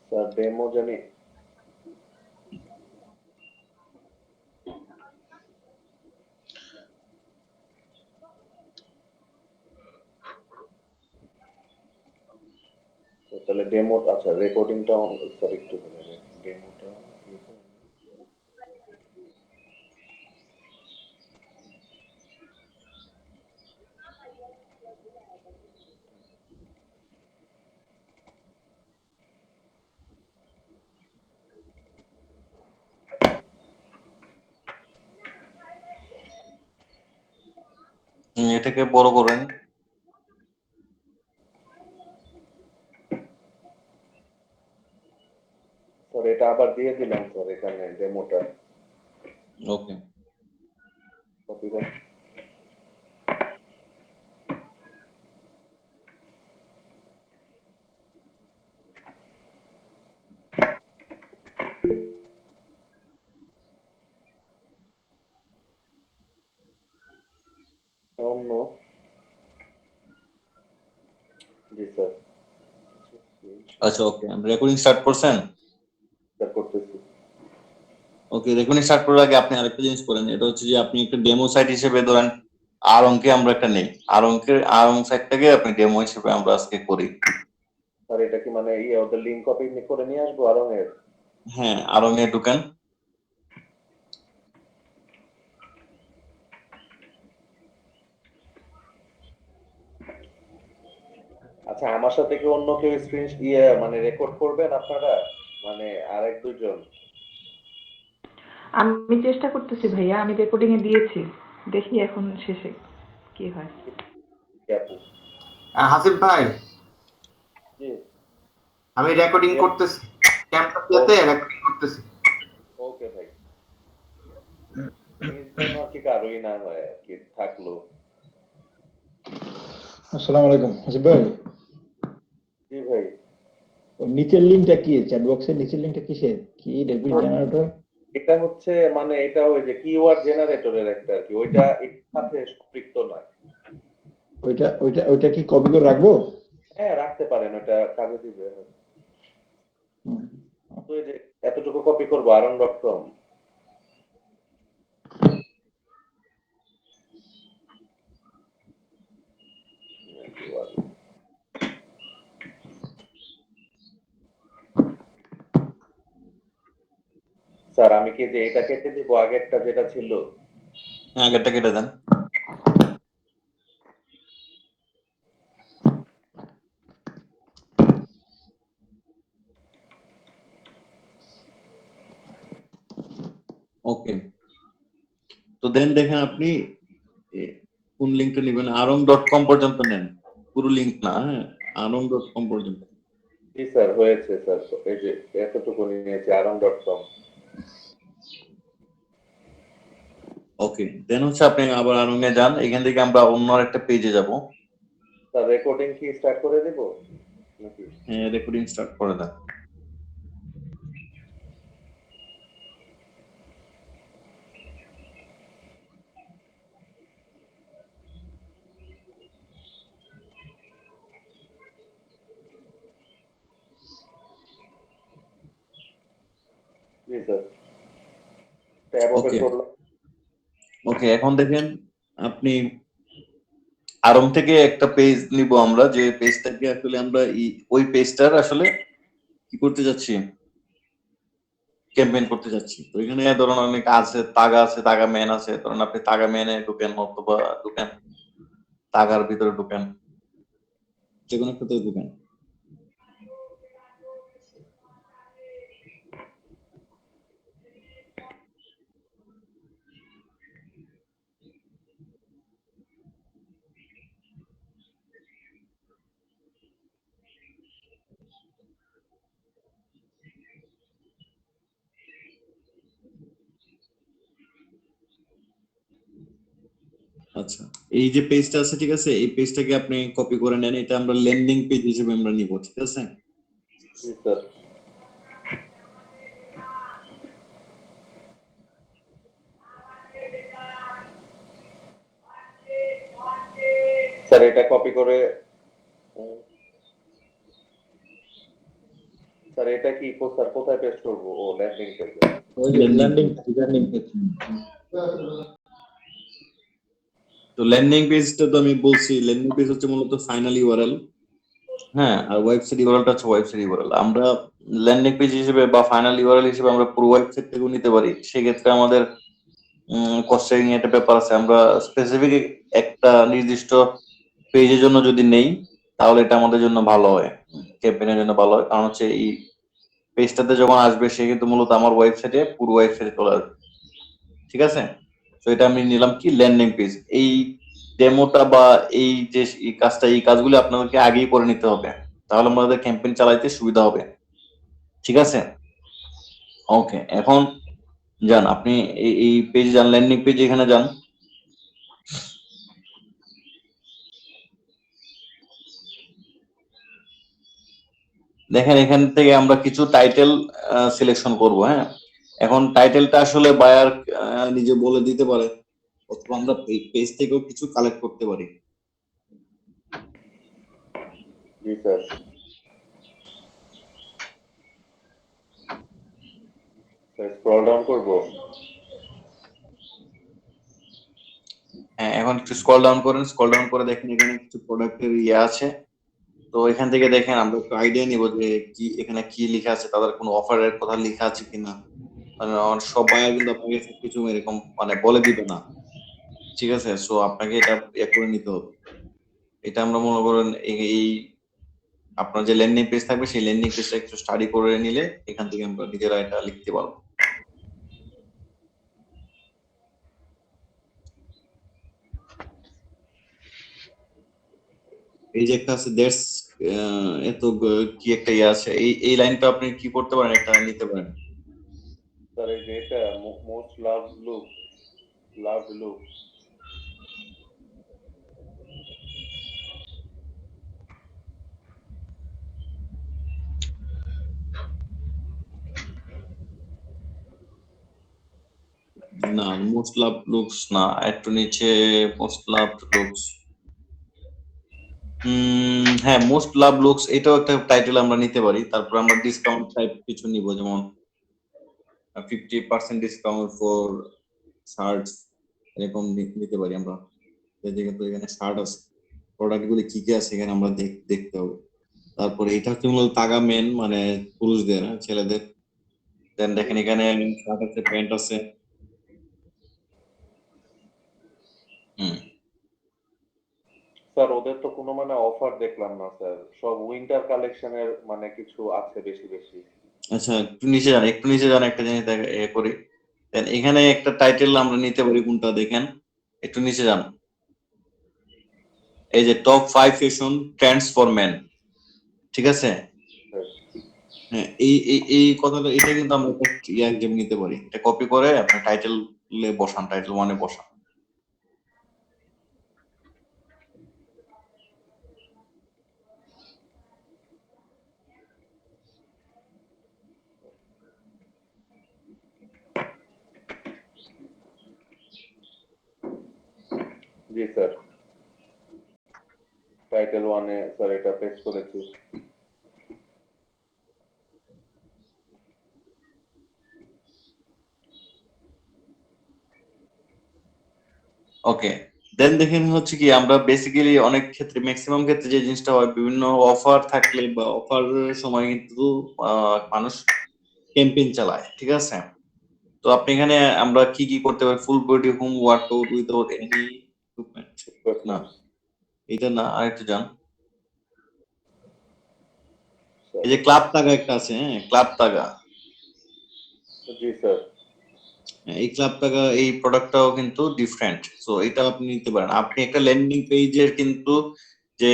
Sir demo জানি তাহলে demo আচ্ছা রেকর্ডিংটা স্যার একটু ডেমোটা এটাকে বড় করেন। স্যার এটা আবার দিয়ে দিলাম স্যার এখানে ডেমোটা ওকে কপি করে অন্য জি স্যার আচ্ছা ওকে রেকর্ডিং স্টার্ট করছেন? স্যার করতেছি ওকে রেকর্ডিং স্টার্ট করার আগে আপনি আরেকটা জিনিস করেন, এটা হচ্ছে যে আপনি একটা ডেমো সাইট হিসেবে ধরেন আর অঙ্কে আমরা একটা নেই, আর অঙ্ক সাইটটাকে আপনি ডেমো হিসেবে আমরা আজকে করি। স্যার এটা কি মানে ওদের লিংক কপি করে নিয়ে আসবো আরঙের হ্যাঁ আর অঙ্কে ঢুকেন। আচ্ছা আমার সাথে কি অন্য কেউ স্ক্রিন মানে রেকর্ড করবেন আপনারা মানে আরেক দুজন আমি চেষ্টা করতেছি ভাইয়া, আমি রেকর্ডিং এ দিয়েছি, দেখি এখন শেষে কি হয়। আপু হাসিফ ভাই জি আমি রেকর্ডিং করতেছি, ক্যামেরাতে রেকর্ডিং করতেছি। ওকে ভাই আর কি কারোই না হয় আর কি থাকলো আসসালামু আলাইকুম হাসিব ভাই। জি ভাই নিচের লিংকটা কি? চ্যাট বক্সের নিচের লিংকটা কিসের? কি ডেবিট জেনারেটর? এটা হচ্ছে মানে এটা ওই যে কিওয়ার্ড জেনারেটরের একটা আর কি ওইটা এর সাথে সম্পৃক্ত নয় ওইটা কি কপি করে রাখবো? হ্যাঁ রাখতে পারেন ওটা কাজে দিবে তো এই যে এতটুকু কপি করবো arong.com স্যার আমি কি যে এটা কেটে দিব আগেরটা যেটা ছিল আগেরটা কেটে দেন। ওকে তো দেন দেখেন আপনি কোন লিঙ্কটা নেবেন, arong.com পর্যন্ত নেন, পুরো লিঙ্ক না, হ্যাঁ arong.com পর্যন্ত। জি স্যার হয়েছে স্যার এই যে এতটুকু নিয়েছি arong.com ওকে দেন হচ্ছে আপনি আবার আরং এ যান, এখান থেকে আমরা অন্য একটা পেজে যাব। স্যার রেকর্ডিং কি স্টার্ট করে দিব নাকি হ্যাঁ রেকর্ডিং স্টার্ট করে দেন। জি স্যার ট্যাব ওপেন ওকে করলাম ওকে এখন দেখেন আপনি আরং থেকে একটা পেজ নিব আমরা, যে পেজটাকে আসলে আমরা ওই পেজটার আসলে কি করতে যাচ্ছি, ক্যাম্পেইন করতে যাচ্ছি। তো এখানে ধরুন অনেক আছে, তাগা ম্যান আছে, ধরুন আপনি তাগা ম্যানে ঢুকেন অথবা ঢুকেন তাগার ভিতরে ঢুকেন, যে কোনো একটাতে ঢুকেন। আচ্ছা এই যে পেজটা আছে ঠিক আছে, এই পেজটাকে আপনি কপি করে নেন, এটা আমরা ল্যান্ডিং পেজ হিসেবে আমরা নিব, ঠিক আছে। জি স্যার স্যার এটা কপি করে স্যার এটা কি স্যার কোথায় পেস্ট করবো? ও ল্যান্ডিং পেজে। ওই যে Landing ল্যান্ডিং পেজ। তো ল্যান্ডিং পেজটা তো আমি বলছি, ল্যান্ডিং পেজ হচ্ছে মূলত ফাইনাল ইউআরএল। হ্যাঁ, আর ওয়েবসাইট ইউআরএলটা হচ্ছে ওয়েবসাইট ইউআরএল। আমরা ল্যান্ডিং পেজ হিসেবে বা ফাইনাল ইউআরএল হিসেবে আমরা পুরো ওয়েবসাইট থেকেও নিতে পারি। সেক্ষেত্রে আমাদের কস্টিং একটা ব্যাপার আছে। আমরা স্পেসিফিক একটা নির্দিষ্ট পেজের জন্য যদি নেই, তাহলে এটা আমাদের জন্য ভালো হয়, ক্যাম্পেইনের জন্য ভালো হয়। কারণ হচ্ছে এই পেজটাতে যখন আসবে সে কিন্তু মূলত আমার ওয়েবসাইটে পুরো ওয়েবসাইটে চলে আসবে। ঠিক আছে? তো এটা আমি নিলাম কি ল্যান্ডিং পেজ। এই ডেমোটা বা এই যে এই কাজটা, এই কাজগুলো আপনাদেরকে আগেই করে নিতে হবে, তাহলে আমাদের ক্যাম্পেইন চালাইতে সুবিধা হবে। ঠিক আছে? ওকে, এখন যান আপনি এই পেজে যান, ল্যান্ডিং পেজ এখানে যান। দেখেন এখান থেকে আমরা কিছু টাইটেল সিলেকশন করব। হ্যাঁ, এখন টাইটেলটা আসলে বায়ার নিজে বলে দিতে পারে, অথবা আমরা পেজ থেকেও কিছু কালেক্ট করতে পারি। জি স্যার। স্যার স্ক্রল ডাউন করবো? হ্যাঁ, এখন একটু স্ক্রল ডাউন করেন, স্ক্রল ডাউন করে দেখেন এখানে কিছু প্রোডাক্টের ইয়ে আছে। তো এখান থেকে দেখেন আমরা একটু আইডিয়া নিব যে কি এখানে কি লেখা আছে, তাদের কোনো অফারের কথা লেখা আছে কিনা। মানে সব বায়ার কিন্তু আপনাকে সবকিছু এরকম মানে বলে দিবে না। ঠিক আছে? সো আপনাকে এটা ইয়ে করে নিতে হবে। এটা আমরা মনে করেন এই আপনার যে ল্যান্ডিং পেজ থাকবে সেই ল্যান্ডিং পেজটা একটু স্টাডি করে নিলে এখান থেকে আমরা নিজেরা এটা লিখতে পারবো। এই যে একটা আছে দ্যাটস, এত কি একটা ইয়ে আছে, এই লাইনটা আপনি কি করতে পারেন, একটা নিতে পারেন। স্যার এই যে এটা মোস্ট লাভ লুক। না, মোস্ট লাভ লুকস না, একটু নিচে মোস্ট লাভ লুকস। হ্যাঁ, মোস্ট লাভ লুকস এটাও একটা টাইটেল আমরা নিতে পারি। তারপর আমরা ডিসকাউন্ট টাইপ কিছু নিব, যেমন 50% ডিসকাউন্ট ফর শার্টস, এরকম নিতে পারি আমরা। যেহেতু এখানে শার্ট আছে, প্রোডাক্ট গুলি কি কি আছে এখানে আমরা দেখতে হবে। তারপরে এটা হচ্ছে মূলত তাগা মেন, মানে পুরুষদের, হ্যাঁ, ছেলেদের। দেন দেখেন এখানে শার্ট আছে, প্যান্ট আছে। হুম স্যার ওদের তো কোনো মানে অফার দেখলাম না স্যার, সব উইন্টার কালেকশনের মানে কিছু আছে বেশি বেশি। আচ্ছা, একটু নিচে যান, একটু নিচে যান, একটা জিনিস করি। দেন এখানে একটা টাইটেল আমরা নিতে পারি, কোনটা দেখেন, একটু নিচে যান। এই যে top 5 fashion trends for men. ঠিক আছে? স্যার হ্যাঁ, এই কথাটা, এটা কিন্তু আমরা একটা নিতে পারি। এটা কপি করে আপনি টাইটেলে বসান, টাইটেল 1 এ বসান। জি স্যার, টাইটেল ওয়ানে স্যার এটা পেস্ট করেছি। ওকে, দেন দেখেন হচ্ছে কি আমরা বেসিক্যালি অনেক ক্ষেত্রে, ম্যাক্সিমাম ক্ষেত্রে যে জিনিসটা হয়, বিভিন্ন অফার থাকলে বা অফার সময় কিন্তু মানুষ ক্যাম্পেইন চালায়। ঠিক আছে? তো আপনি এখানে আমরা কি কি করতে পারি, full body home workout without any equipment. না, এটা না, আরেকটু যান। এই যে ক্লাব তাগা একটা আছে, হ্যাঁ, ক্লাব তাগা। জি স্যার। এই ক্লাব টাকা এই প্রোডাক্টটাও কিন্তু ডিফারেন্ট, সো এটা আপনি নিতে পারেন। আপনি একটা ল্যান্ডিং পেজের কিন্তু যে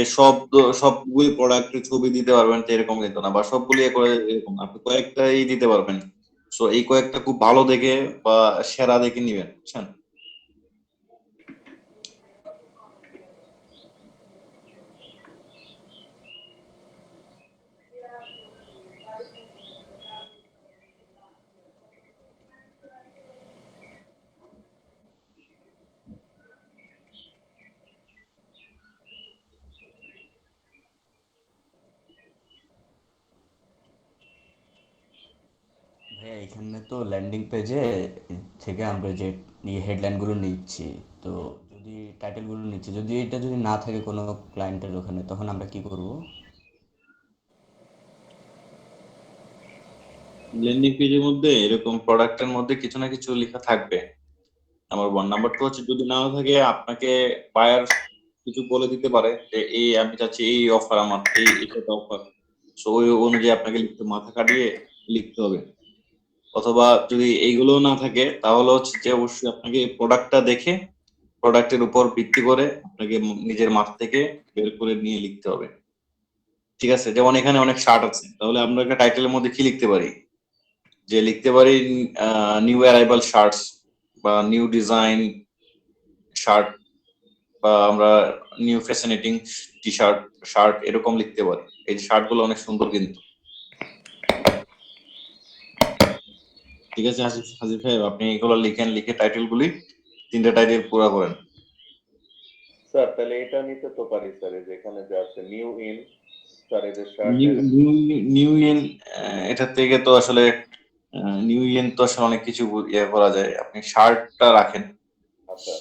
সবগুলি প্রোডাক্টের ছবি দিতে পারবেন তো এরকম কিন্তু না, বা সবগুলি করে এরকম না। আপনি কয়েকটাই দিতে পারবেন। সো এই কয়েকটা খুব ভালো দেখে বা সেরা দেখে নিবেন, বুঝছেন? ভাইয়া এখানে তো ল্যান্ডিং পেজে থেকে আমরা যে হেডলাইনগুলো নিচ্ছি, তো যদি টাইটেলগুলো নিচ্ছি, যদি এটা যদি না থাকে কোনো ক্লায়েন্টের ওখানে, তখন আমরা কি করব? ল্যান্ডিং পেজের মধ্যে এরকম প্রোডাক্টের মধ্যে কিছু না কিছু লেখা থাকবে। Number one. নাম্বার টু হচ্ছে যদি নাও থাকে আপনাকে বায়ার কিছু বলে দিতে পারে যে এই আমি চাচ্ছি এই অফার, আমার এই এটা অফার। সো ওই অনুযায়ী আপনাকে লিখতে, মাথা খাটিয়ে লিখতে হবে। অথবা যদি এইগুলো না থাকে তাহলে হচ্ছে যে অবশ্যই আপনাকে প্রোডাক্টটা দেখে প্রোডাক্টের উপর ভিত্তি করে আপনাকে নিজের মাথা থেকে বের করে নিয়ে লিখতে হবে। ঠিক আছে, যেমন এখানে অনেক শার্ট আছে, তাহলে আমরা একটা টাইটেলের মধ্যে কি লিখতে পারি? যে লিখতে পারি নিউ অ্যারাইভাল শার্টস, বা নিউ ডিজাইন শার্ট, বা আমরা নিউ ফ্যাশনেটিং টি শার্ট, শার্ট এরকম লিখতে পারি। এই শার্ট গুলো অনেক সুন্দর কিন্তু। ঠিক আছে হাসিফ হাসিফ ভাই, আপনি এগুলো লিখেন, লিখে টাইটেল গুলি 3টা টাইটেল পুরো করেন। স্যার তাহলে এটা নিতে তো পারি স্যার, এই যে এখানে যে আছে নিউ ইন, স্যার এই যে নিউ শার্টের। নিউ নিউ ইন, এটা থেকে তো আসলে নিউ ইন তো আসলে অনেক কিছু ইয়ে করা যায়, আপনি শার্টটা রাখেন। আচ্ছা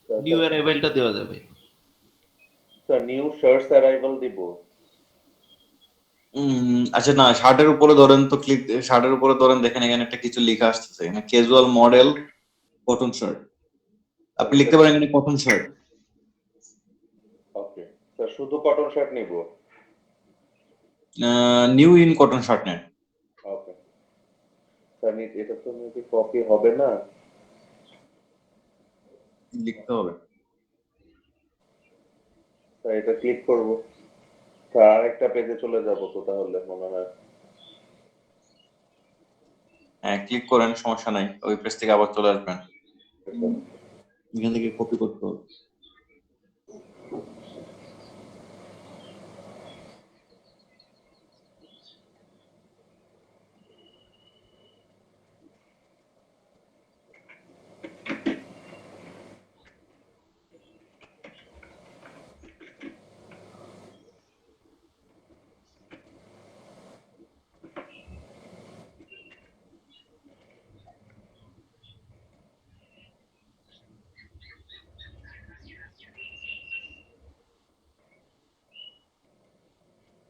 স্যার, নিউ অ্যারাইভেলটা দেওয়া যাবে। স্যার নিউ শার্টস অ্যারাইভাল দিব। আচ্ছা না, শার্টের উপরে ধরেন তো, ক্লিক শার্টের উপরে ধরেন, দেখেন এখানে একটা কিছু লেখা আসতেছে, এখানে ক্যাজুয়াল মডেল কটন শার্ট, আপনি লিখতে পারেন এখানে কটন শার্ট। ওকে স্যার, শুধু কটন শার্ট নিব। নিউ ইন কটন শার্ট নেন। ওকে স্যার, এটা তো মেবি কপি হবে না। লিখতে হবে। স্যার এটা ক্লিক করব, স্যার আরেকটা পেজে চলে যাব তো তাহলে মনে হয়। হ্যাঁ ক্লিক করেন, সমস্যা নাই, ওই পেজ থেকে আবার চলে আসবেন, এখান থেকে কপি করতে হবে।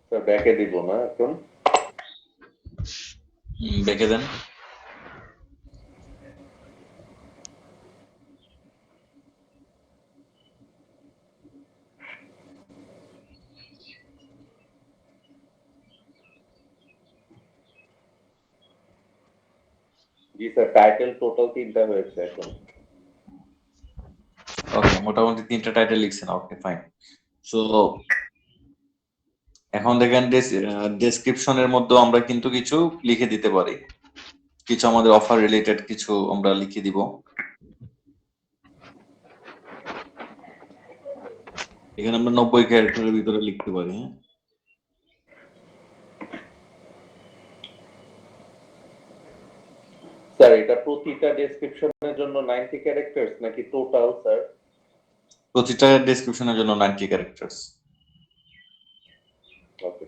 স্যার ব্যাকে দিব না এখন। দেখে দেন। জি স্যার, টাইটেল টোটাল 3টা হয়েছে এখন। ওকে, মোটামুটি 3টা টাইটেল লিখছেন, ওকে ফাইন। সো এখন দেখেন ডেসক্রিপশনের মধ্যে আমরা কিন্তু কিছু লিখে দিতে পারি, কিছু আমাদের অফার রিলেটেড কিছু আমরা লিখে দিব। এখানে আমরা 90 ক্যারেক্টারের ভিতরে লিখতে পারি। হ্যাঁ, স্যার এটা প্রতিটা ডেসক্রিপশনের জন্য 90 ক্যারেক্টার্স নাকি টোটাল স্যার? প্রতিটা ডেসক্রিপশনের জন্য 90 ক্যারেক্টার্স। ওকে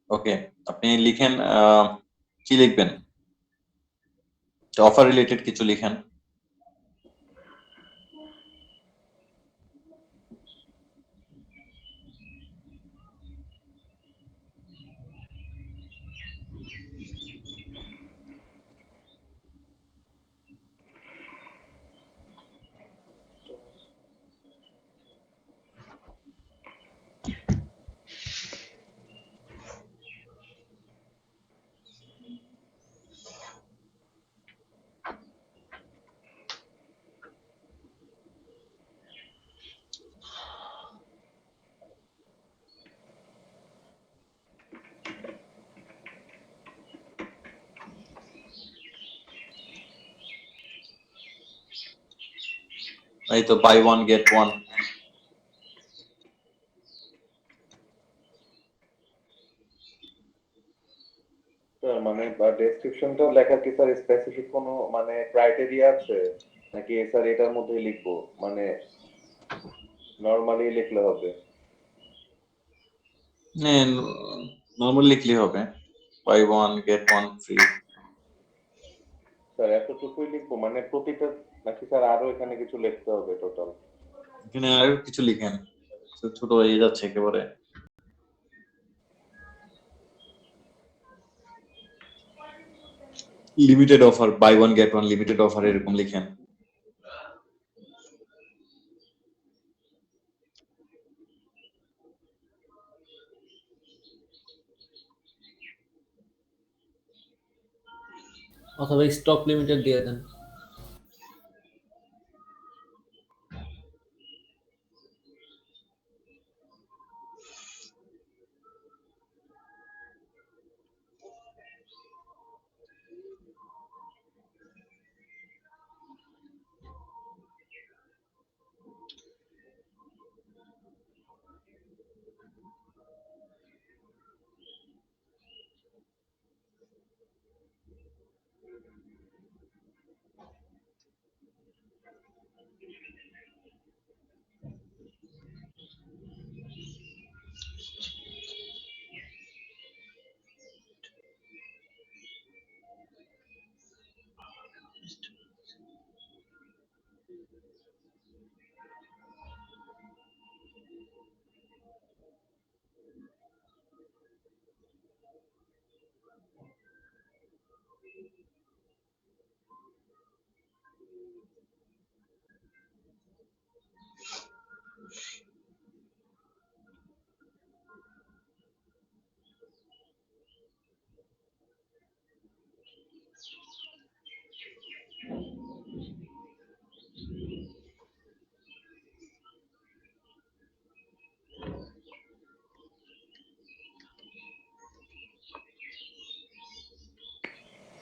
ওকে, আপনি লিখেন কি লিখবেন, অফার রিলেটেড কিছু লিখেন। এই তো buy one get one. Sir মানে ডেসক্রিপশনটা লেখার কি স্যার স্পেসিফিক কোনো মানে ক্রাইটেরিয়া আছে নাকি স্যার এটার মধ্যেই লিখবো মানে নরমালি লিখলে হবে? নর্মাল লিখলেই হবে, buy one get one free. Sir এতটুকুই লিখবো মানে প্রতিটা, নাকি স্যার আরো এখানে কিছু লিখতে হবে টোটাল? এখানে আর কিছু লিখেন, ছোট হয়ে যাচ্ছে একেবারে। Limited offer, buy one get one limited offer এরকম লিখেন। অথবা স্টক লিমিটেড দিয়ে দেন।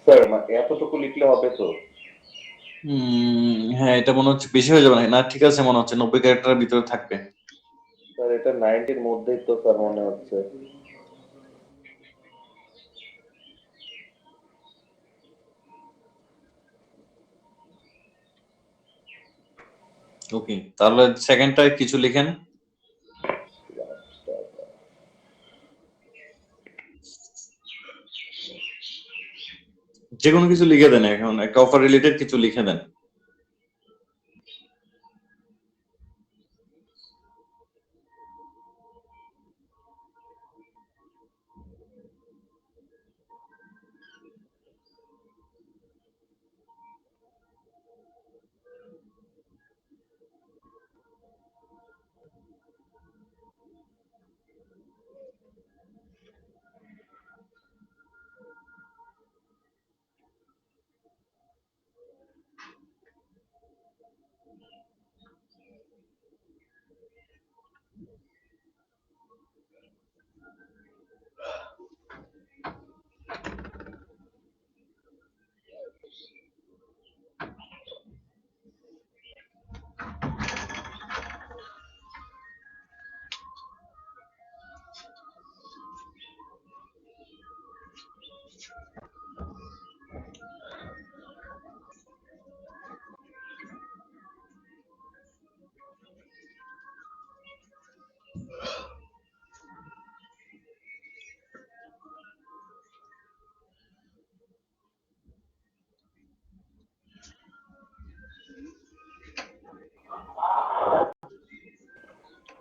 স্যার এতটুকু লিখলে হবে তো? হ্যাঁ, এটা মনে হচ্ছে বেশি হয়ে যাবে না? না ঠিক আছে, মনে হচ্ছে 90 ক্যারেক্টারের ভিতরে থাকবে। স্যার এটা 90-র মধ্যেই তো স্যার মনে হচ্ছে। ওকে, তাহলে সেকেন্ডটায় কিছু লিখেন। যে কোনো কিছু লিখে দেন, এখন একটা অফার রিলেটেড কিছু লিখে দেন।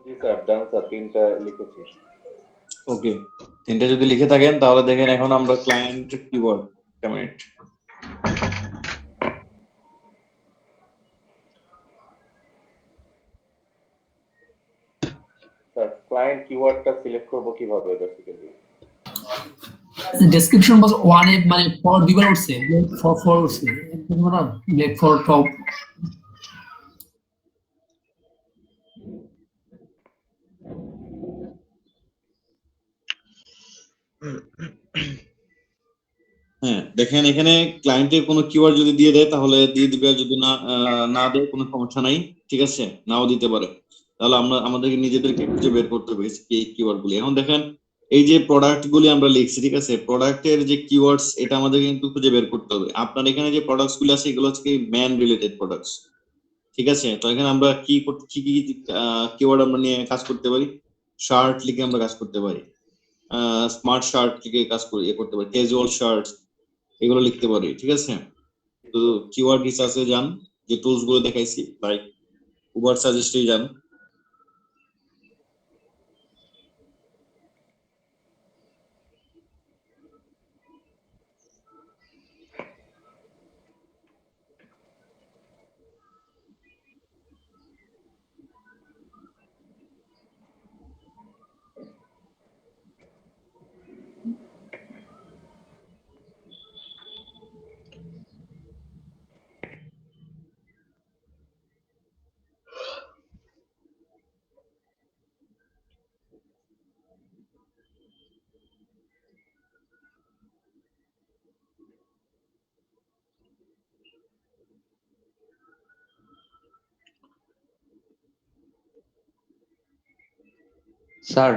জি স্যার, ডান স্যার, 3টা লিখেছি। ওকে, তিনটা যদি লিখে থাকেন তাহলে দেখেন এখন আমরা ক্লায়েন্ট কিওয়ার্ড, একটা মিনিট। স্যার ক্লায়েন্ট কিওয়ার্ডটা সিলেক্ট করব কিভাবে বেসিক্যালি? ডেসক্রিপশন বক্স ওয়ানে মানে ফর দুইবার উঠছে, ফর উঠছে, ব্লেড ফর টপ। হ্যাঁ, দেখেন এখানে ক্লায়েন্টের কোনো কিওয়ার্ড যদি দিয়ে দেয় তাহলে দিয়ে দিবে, আর যদি না দেয় কোনো সমস্যা নাই, ঠিক আছে, নাও দিতে পারে। তাহলে আমরা আমাদেরকে নিজেদেরকে খুঁজে বের করতে হবে এই কিওয়ার্ড গুলি। এখন দেখেন এই যে প্রোডাক্ট গুলি আমরা লিখছি, ঠিক আছে, প্রোডাক্টের যে কিওয়ার্ডস এটা আমাদের কিন্তু খুঁজে বের করতে হবে। আপনার এখানে যে প্রোডাক্টস গুলি আছে এগুলো হচ্ছে ম্যান রিলেটেড প্রোডাক্টস, ঠিক আছে। তো এখানে আমরা কি কি কি কিওয়ার্ড আমরা নিয়ে কাজ করতে পারি, শার্ট লিখে আমরা কাজ করতে পারি, স্মার্ট শার্ট লিখে কাজ করতে পারি, ক্যাজুয়াল শার্ট এগুলো লিখতে পারি, ঠিক আছে। তো কিওয়ার্ড রিসার্চে যান, যে টুলস গুলো দেখাইছি, লাইক উবার সাজেস্টে যান। স্যার,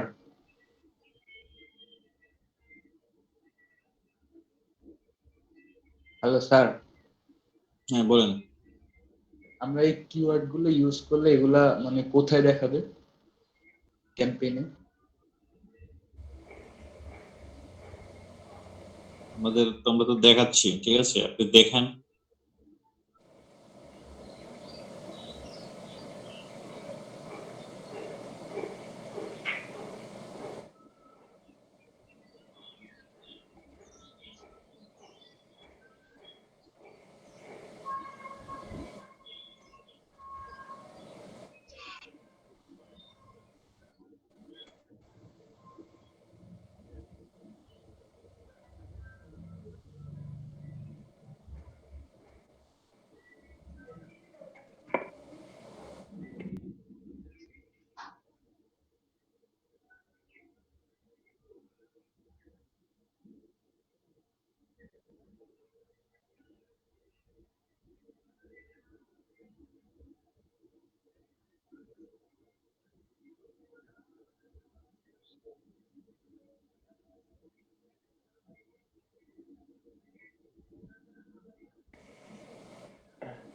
হ্যালো স্যার, হ্যাঁ বলেন। আমরা এই কিওয়ার্ড গুলো ইউজ করলে এগুলা মানে কোথায় দেখাবে ক্যাম্পেইনে? আমরা তো দেখাচ্ছি, ঠিক আছে, আপনি দেখেন।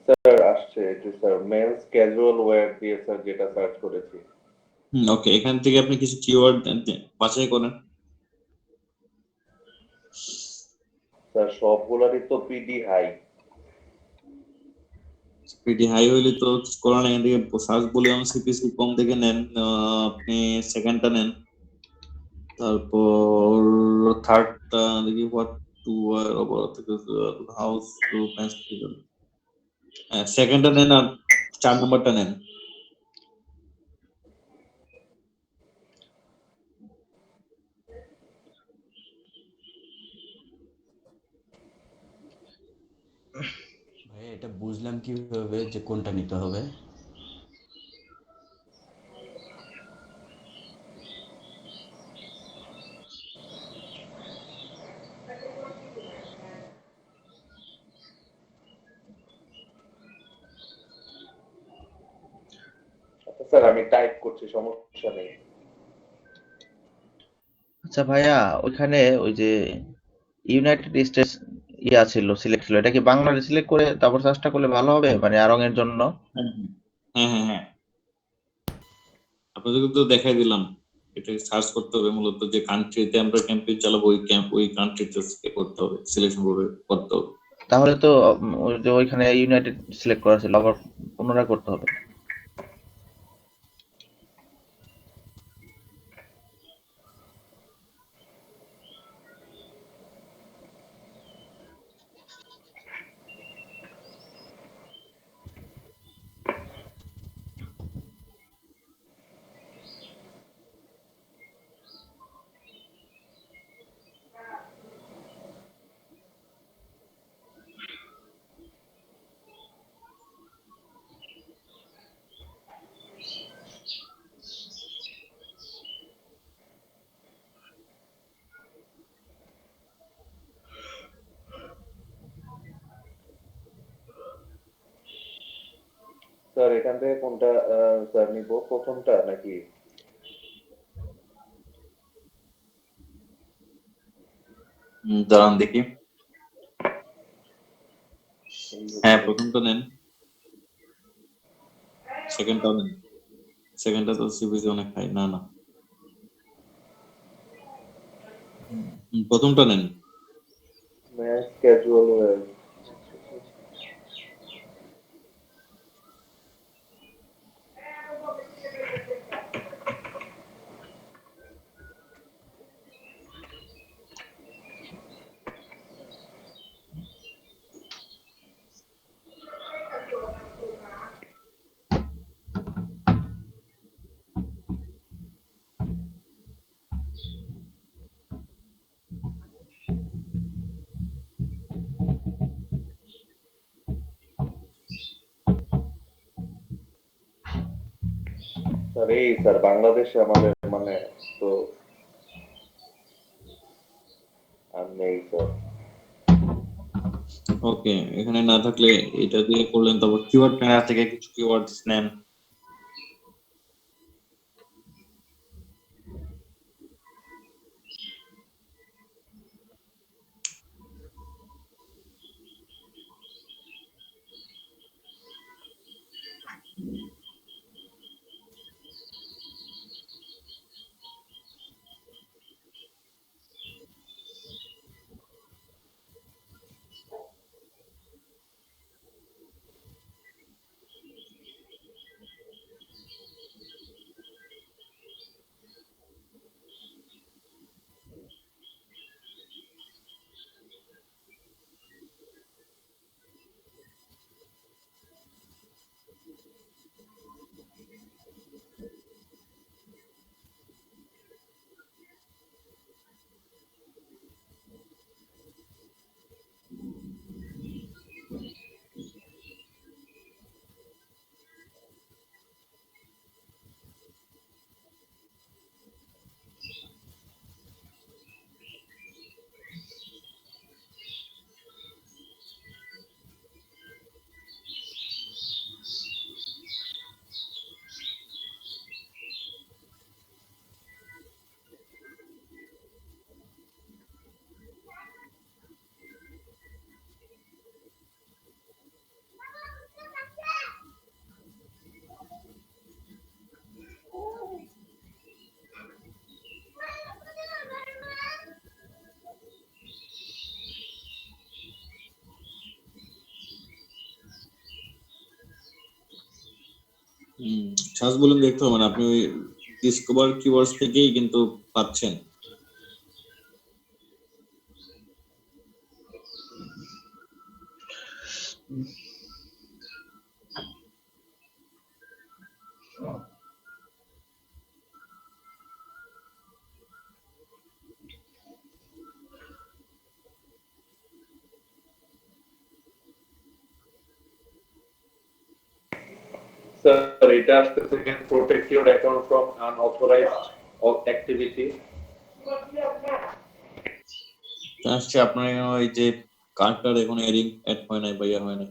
স্যার আসছে যে স্যার মেন্স ক্যাজুয়াল ওয়্যার দিয়ে স্যার যেটা সার্চ করেছি। ওকে, এখান থেকে আপনি কিছু কিওয়ার্ড বাছাই করেন। স্যার সবগুলারই তো পিডি হাই। পিটি হাই হইলে তো করেন, এখান থেকে সার্চ ভলিউম সিপিসি কম থেকে নেন, আপনি সেকেন্ডটা নেন, তারপর থার্ডটা দেখি হোয়াট টু হাউস টু সেকেন্ডটা নেন, আর 4 নম্বরটা নেন। ভাই এটা বুঝলাম কিভাবে যে কোনটা নিতে হবে? আচ্ছা স্যার আমি টাইপ করছি, সমস্যা নেই। আচ্ছা ভাইয়া, ওইখানে ওই যে ইউনাইটেড স্টেটস ইয়া ছিল, সিলেক্ট ছিল, এটা কি বাংলাদেশ সিলেক্ট করে তারপর সার্চটা করলে ভালো হবে মানে আরং এর জন্য? হ্যাঁ হ্যাঁ হ্যাঁ হ্যাঁ, আপনাদেরকে তো দেখাই দিলাম। এটা সার্চ করতে হবে মূলত যে কান্ট্রিতে আমরা ক্যাম্পেইন চালাবো, ওই কান্ট্রিতে করতে হবে, সিলেকশন করতে হবে। তাহলে তো ওই যে ওইখানে ইউনাইটেড সিলেক্ট করা ছিল, আবার পুনরায় করতে হবে। স্যার এখান থেকে কোনটা স্যার নিব, প্রথমটা নাকি? দাঁড়ান দেখি। হ্যাঁ, প্রথমটা নেন, সেকেন্ডটাও নেন। সেকেন্ডটা তো সিবিসি অনেক হাই। না না, প্রথমটা নেন। Math casual well. স্যার এই স্যার বাংলাদেশে আমাদের মানে তো আর নেই স্যার। ওকে, এখানে না থাকলে এটা দিয়ে করলেন। তারপর কিওয়ার্ড প্ল্যানার থেকে কিছু কিওয়ার্ডস নেন। সার্চ বলুন দেখতে হবে না, আপনি ওই ডিসকভার কিওয়ার্ডস থেকেই কিন্তু পাচ্ছেন। স্যার এটা আসতেছে protect your account from unauthorised activity. আসছে আপনার এখানে ওই যে কার্ডটা এখন এডিং অ্যাড হয় নাই বা ইয়া হয় নাই।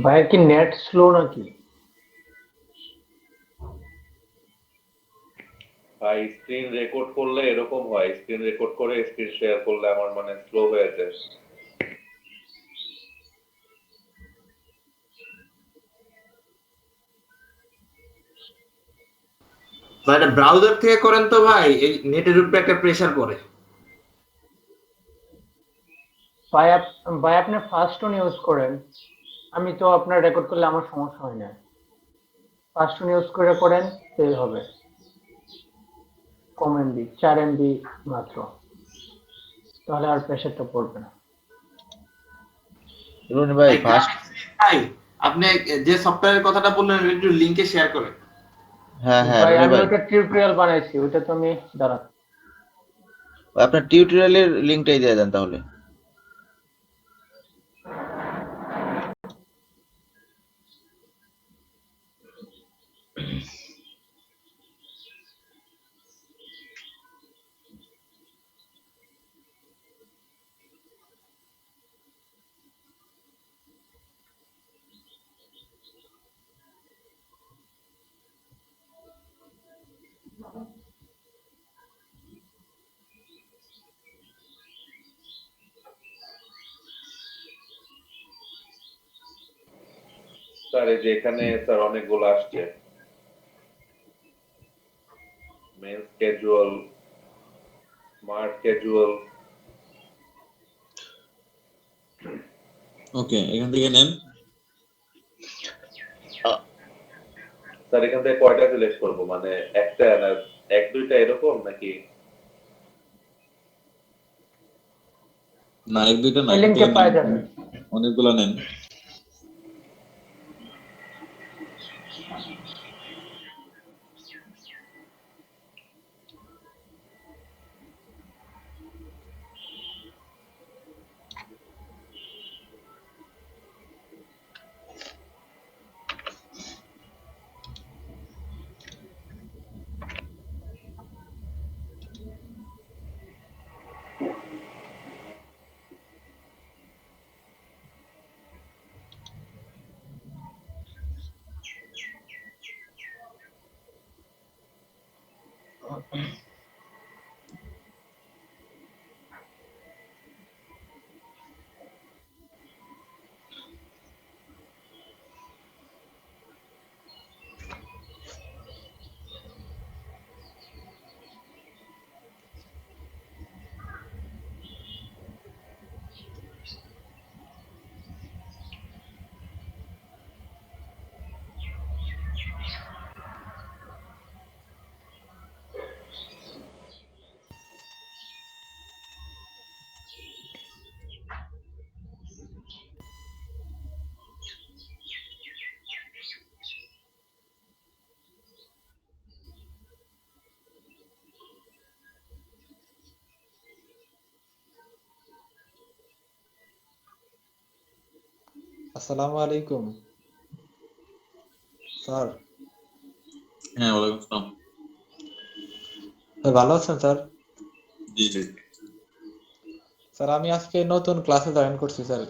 ভাইয়ের কি নেট স্লো নাকি? ভাই স্ক্রিন রেকর্ড করলে এরকম হয়, স্ক্রিন রেকর্ড করে স্ক্রিন শেয়ার করলে আমার মানে স্লো হয়ে যায়। ভাই এটা ব্রাউজার থেকে করেন তো ভাই, এই নেটের উপরে একটা প্রেসার পড়ে। ভাই আপনি ফার্স্ট টোন ইউজ করেন, আমি তো আপনার রেকর্ড করলে আমার সমস্যা হয় না। ফার্স্ট টোন ইউজ করে করেন সেই হবে। কম এমবি, 4 এমবি মাত্র, তাহলে আর প্রেসারটা পড়বে না। রনি ভাই ফার্স্ট ভাই আপনি যে সফটওয়্যারের কথাটা বললেন একটু লিংকে শেয়ার করেন। হ্যাঁ হ্যাঁ ভাই রনি আমি ভাই ওটা টিউটোরিয়াল বানাইছি, ওটা তো আমি দাঁড়ান আপনার টিউটোরিয়ালের লিংকটাই দিয়ে দেন তাহলে। স্যার এই যে এখানে স্যার অনেকগুলো আসছে, মেন্স ক্যাজুয়াল, স্মার্ট ক্যাজুয়াল। ওকে, এখান থেকে নেন। স্যার এখান থেকে কয়টা সিলেক্ট করবো, মানে একটা না এক দুইটা এরকম নাকি? না, এক দুইটা না, এই এখান লিংকে থেকে পাওয়া নেন, যাবে। অনেকগুলো নেন। আসসালামু আলাইকুম স্যার। হ্যাঁ, ওয়ালাইকুম আসসালাম। ভালো আছেন স্যার? জি জি। স্যার আমি আজকে নতুন ক্লাসে জয়েন করছি স্যার।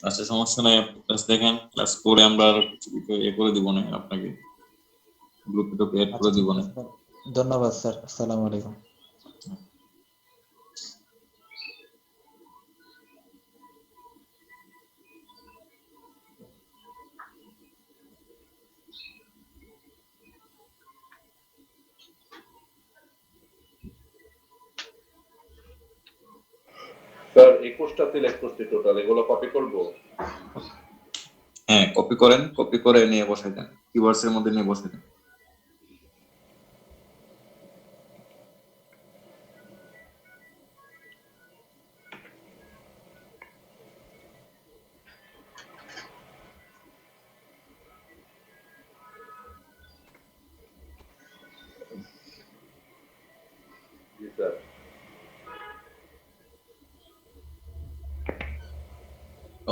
আচ্ছা, সমস্যা নাই, আপনি ক্লাস দেখেন, ক্লাস করে আমরা আর কিছু কিছু ইয়ে করে দিব না আপনাকে, গ্রুপে তো এড আচ্ছা করে দিব ঠিক না। আছে স্যার, ধন্যবাদ স্যার, আসসালামু আলাইকুম। স্যার 21টা সিলেক্ট করছি টোটাল, এগুলো কপি করবো? হ্যাঁ, কপি করেন, কপি করে নিয়ে বসাই দেন, কিওয়ার্ডস এর মধ্যে নিয়ে বসাই দেন। জি স্যার।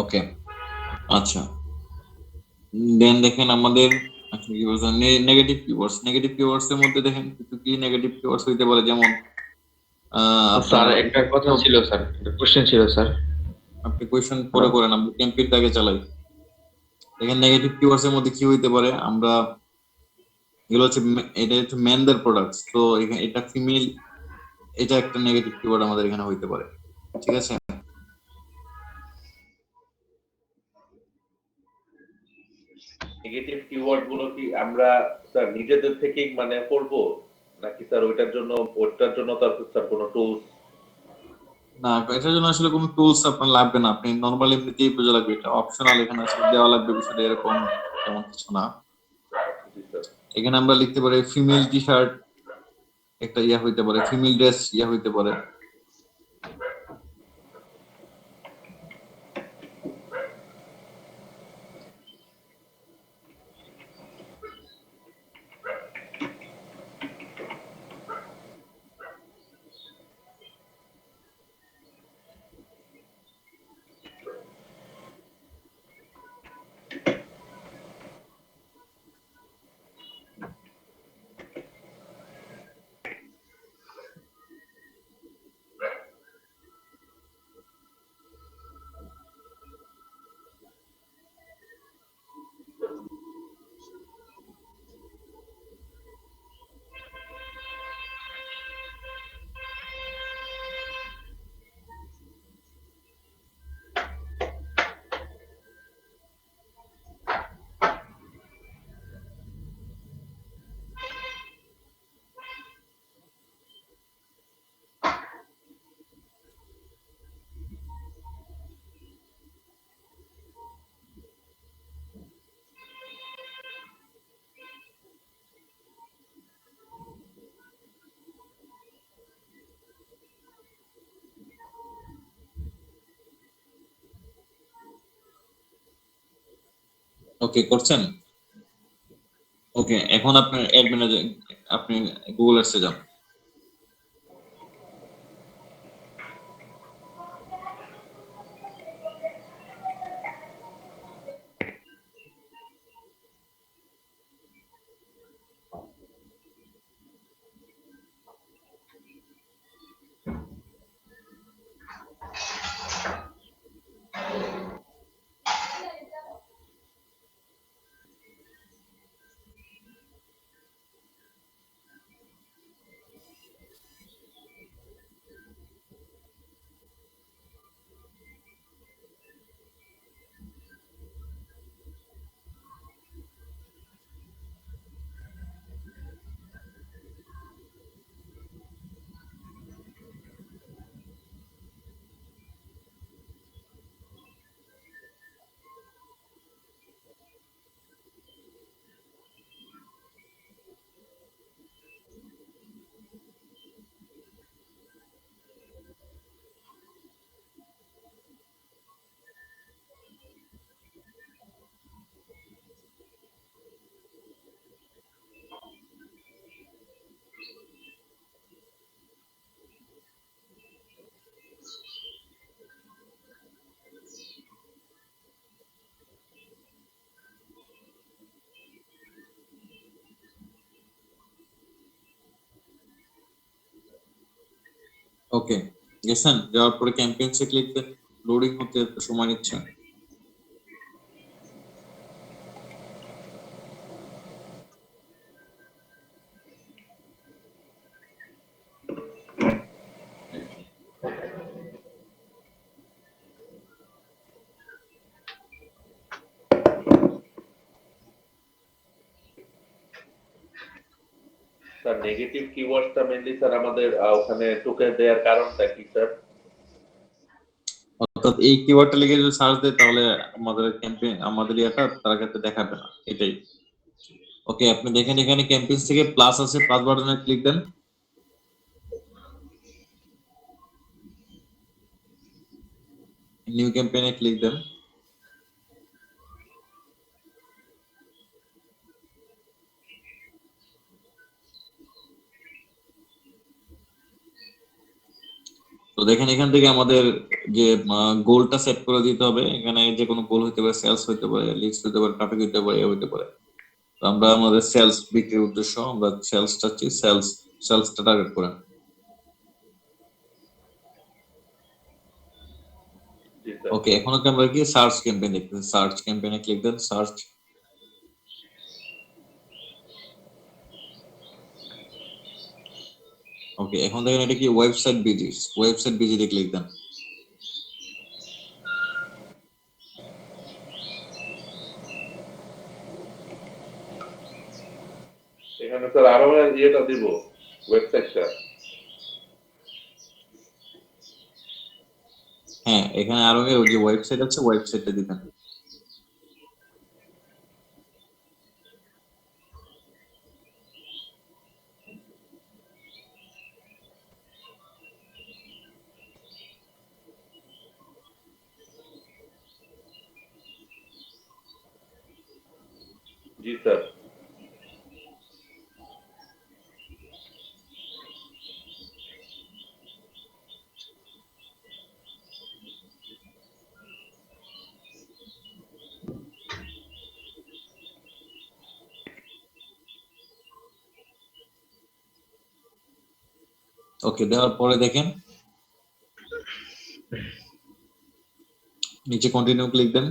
ওকে, আচ্ছা, দেন দেখেন আমাদের, আচ্ছা কি বলছেন, নেগেটিভ কিওয়ার্ডস, নেগেটিভ কিওয়ার্ডস এর মধ্যে দেখেন কিছু কি নেগেটিভ কিওয়ার্ডস হইতে পারে, যেমন স্যার আপনার একটা কথা ছিল স্যার, একটা কোশ্চেন ছিল স্যার। আপনি কোয়েশ্চেন পরে করেন, আমরা ক্যাম্পেইনটা আগে চালাই। এখানে নেগেটিভ কিওয়ার্ডস এর মধ্যে কি হইতে পারে, আমরা এগুলো হচ্ছে এটা হচ্ছে মেনদের প্রোডাক্টস, তো এখানে এটা ফিমেল, এটা একটা নেগেটিভ কিওয়ার্ড আমাদের এখানে হইতে পারে, ঠিক আছে? নেগেটিভ কিওয়ার্ড গুলো কি আমরা স্যার নিজেদের থেকেই মানে করব, নাকি স্যার ওইটার জন্য তার স্যার কোনো টুলস? না, এটার জন্য আসলে কোনো টুলস আপনার লাগবে না, আপনি নরমালি এমনিতেই বোঝা লাগবে, এটা অপশনাল, এখানে আসলে দেওয়া লাগবে বিষয়টা এরকম তেমন কিছু না। এখানে আমরা লিখতে পারি ফিমেল টি শার্ট একটা ইয়া হইতে পারে, ফিমেল ড্রেস ইয়া হইতে পারে। ওকে করছেন? ওকে, এখন আপনার অ্যাডমিনে আপনি গুগল অ্যাডসে যান। ওকে, গেছেন? যাওয়ার পরে ক্যাম্পেইনসে ক্লিক দেন, লোডিং হতে একটু সময় নিচ্ছে। স্যার নেগেটিভ কিওয়ার্ডটা মেইনলি স্যার আমাদের ওখানে টুকে দেওয়ার কারণটা কি স্যার? অর্থাৎ এই কিওয়ার্ডটা লিখে যদি সার্চ দেয় তাহলে আমাদের ক্যাম্পেইন, আমাদের ইয়াটা তার ক্ষেত্রে দেখাবে না, এটাই। ওকে, আপনি দেখেন এখানে ক্যাম্পেইনস থেকে প্লাস আছে, প্লাস বাটনে ক্লিক দেন। নিউ ক্যাম্পেইনে ক্লিক দেন। তো দেখেন এখান থেকে আমাদের যে গোলটা সেট করে দিতে হবে, এখানে যে কোনো গোল হতে পারে, সেলস হতে পারে, লিডস হতে পারে, ট্রাফিক হতে পারে, হতে পারে। তো আমরা আমাদের সেলস বিক্রির উদ্দেশ্য আমরা সেলস চাচ্ছি, সেলসটা টার্গেট করেন। জি স্যার। ওকে, এখন ওকে আমরা কি সার্চ ক্যাম্পেইন দেখতেছি, সার্চ ক্যাম্পেইনে ক্লিক দেন, সার্চ। ওকে, এখন দেখেন এটা কি ওয়েবসাইট ভিজিট, ওয়েবসাইট ভিজিটে ক্লিক দেন। এখানে স্যার আরো ইয়েটা দিব, ওয়েবসাইটটা। হ্যাঁ, এখানে আরো ওই যে ওয়েবসাইট আছে, ওয়েবসাইটটা দিবেন। জি স্যার। ওকে, দেওয়ার পরে দেখেন নিচে কন্টিনিউ ক্লিক দেন।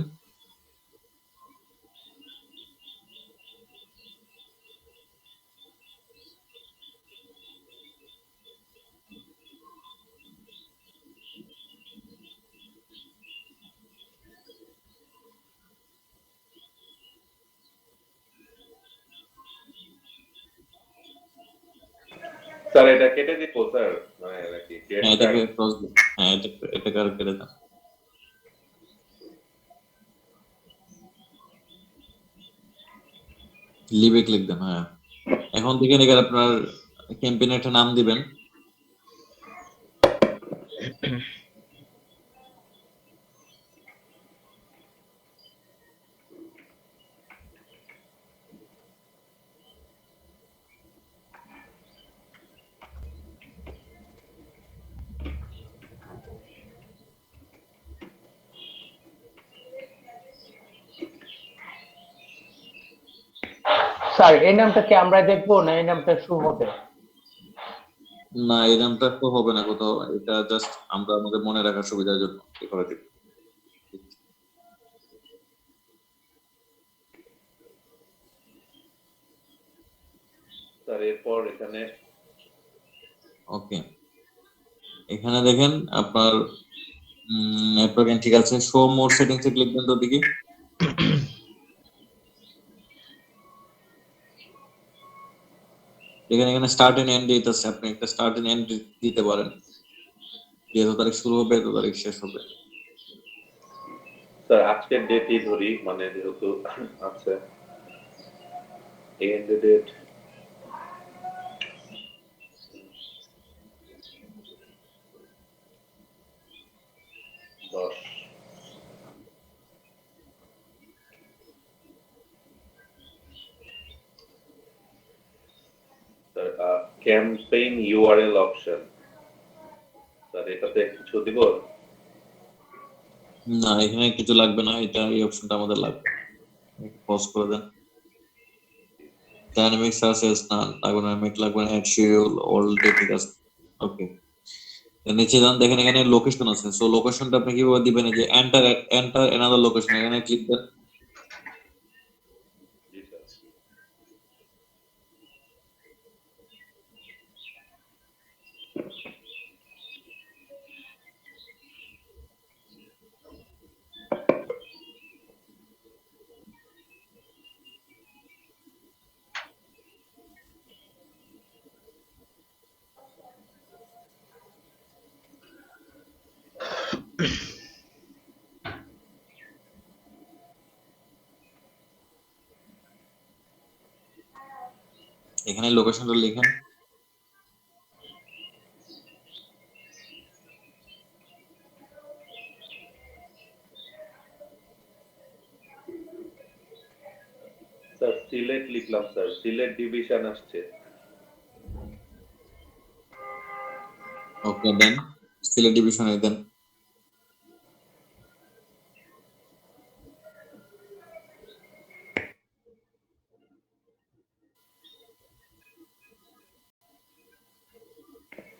স্যার এটা কেটে দিব স্যার, মানে নাকি হ্যাঁ, এটাকে ক্রস, হ্যাঁ এটাকে আর কেটে দেন। লিভে ক্লিক দেন। হ্যাঁ, এখন দেখেন এখানে আপনার ক্যাম্পেইনের একটা নাম দিবেন। স্যার এই নামটা কি আমরা দেখবো না এই নামটা শুভ হবে? না, এই নামটা তো হবে না কোথাও, এটা জাস্ট আমরা আমাদের মনে রাখার সুবিধার জন্য এ করে দিব। স্যার এরপর এখানে ওকে, এখানে দেখেন আপনার নেটওয়ার্কিং ঠিক আছে, শো মোর সেটিংস এ ক্লিক দেন তো দেখি। এখানে স্টার্ট এন্ড এন্ড ডেট আছে, আপনি একটা স্টার্ট এন্ড এন্ড দিতে পারেন, এত তারিখ শুরু হবে এত তারিখ শেষ হবে। স্যার আজকের ডেটই ধরি, মানে যেহেতু আচ্ছা end date 10। Sir campaign URL option, sir এটাতে কিছু দিব? না, এখানে কিছু লাগবে না, এটা এই অপশনটা আমাদের লাগবে। পজ করে দেন। ডাইনামিক সার্চেস না লাগবে না, মেক লাগবে না, অ্যাড শিডিউল অল ডে ঠিক আছে। ওকে, নিচে যান, দেখেন এখানে লোকেশন আছে, সো লোকেশনটা আপনি কিভাবে দিবেন, এই যে এন্টার অ্যানাদার লোকেশন, এখানে ক্লিক দেন। জি স্যার। এখানে লোকেশনটা লিখেন। স্যার সিলেট লিখলাম স্যার, সিলেট ডিভিশন আসছে। ওকে, দেন সিলেক্ট ডিভিশনে দেন।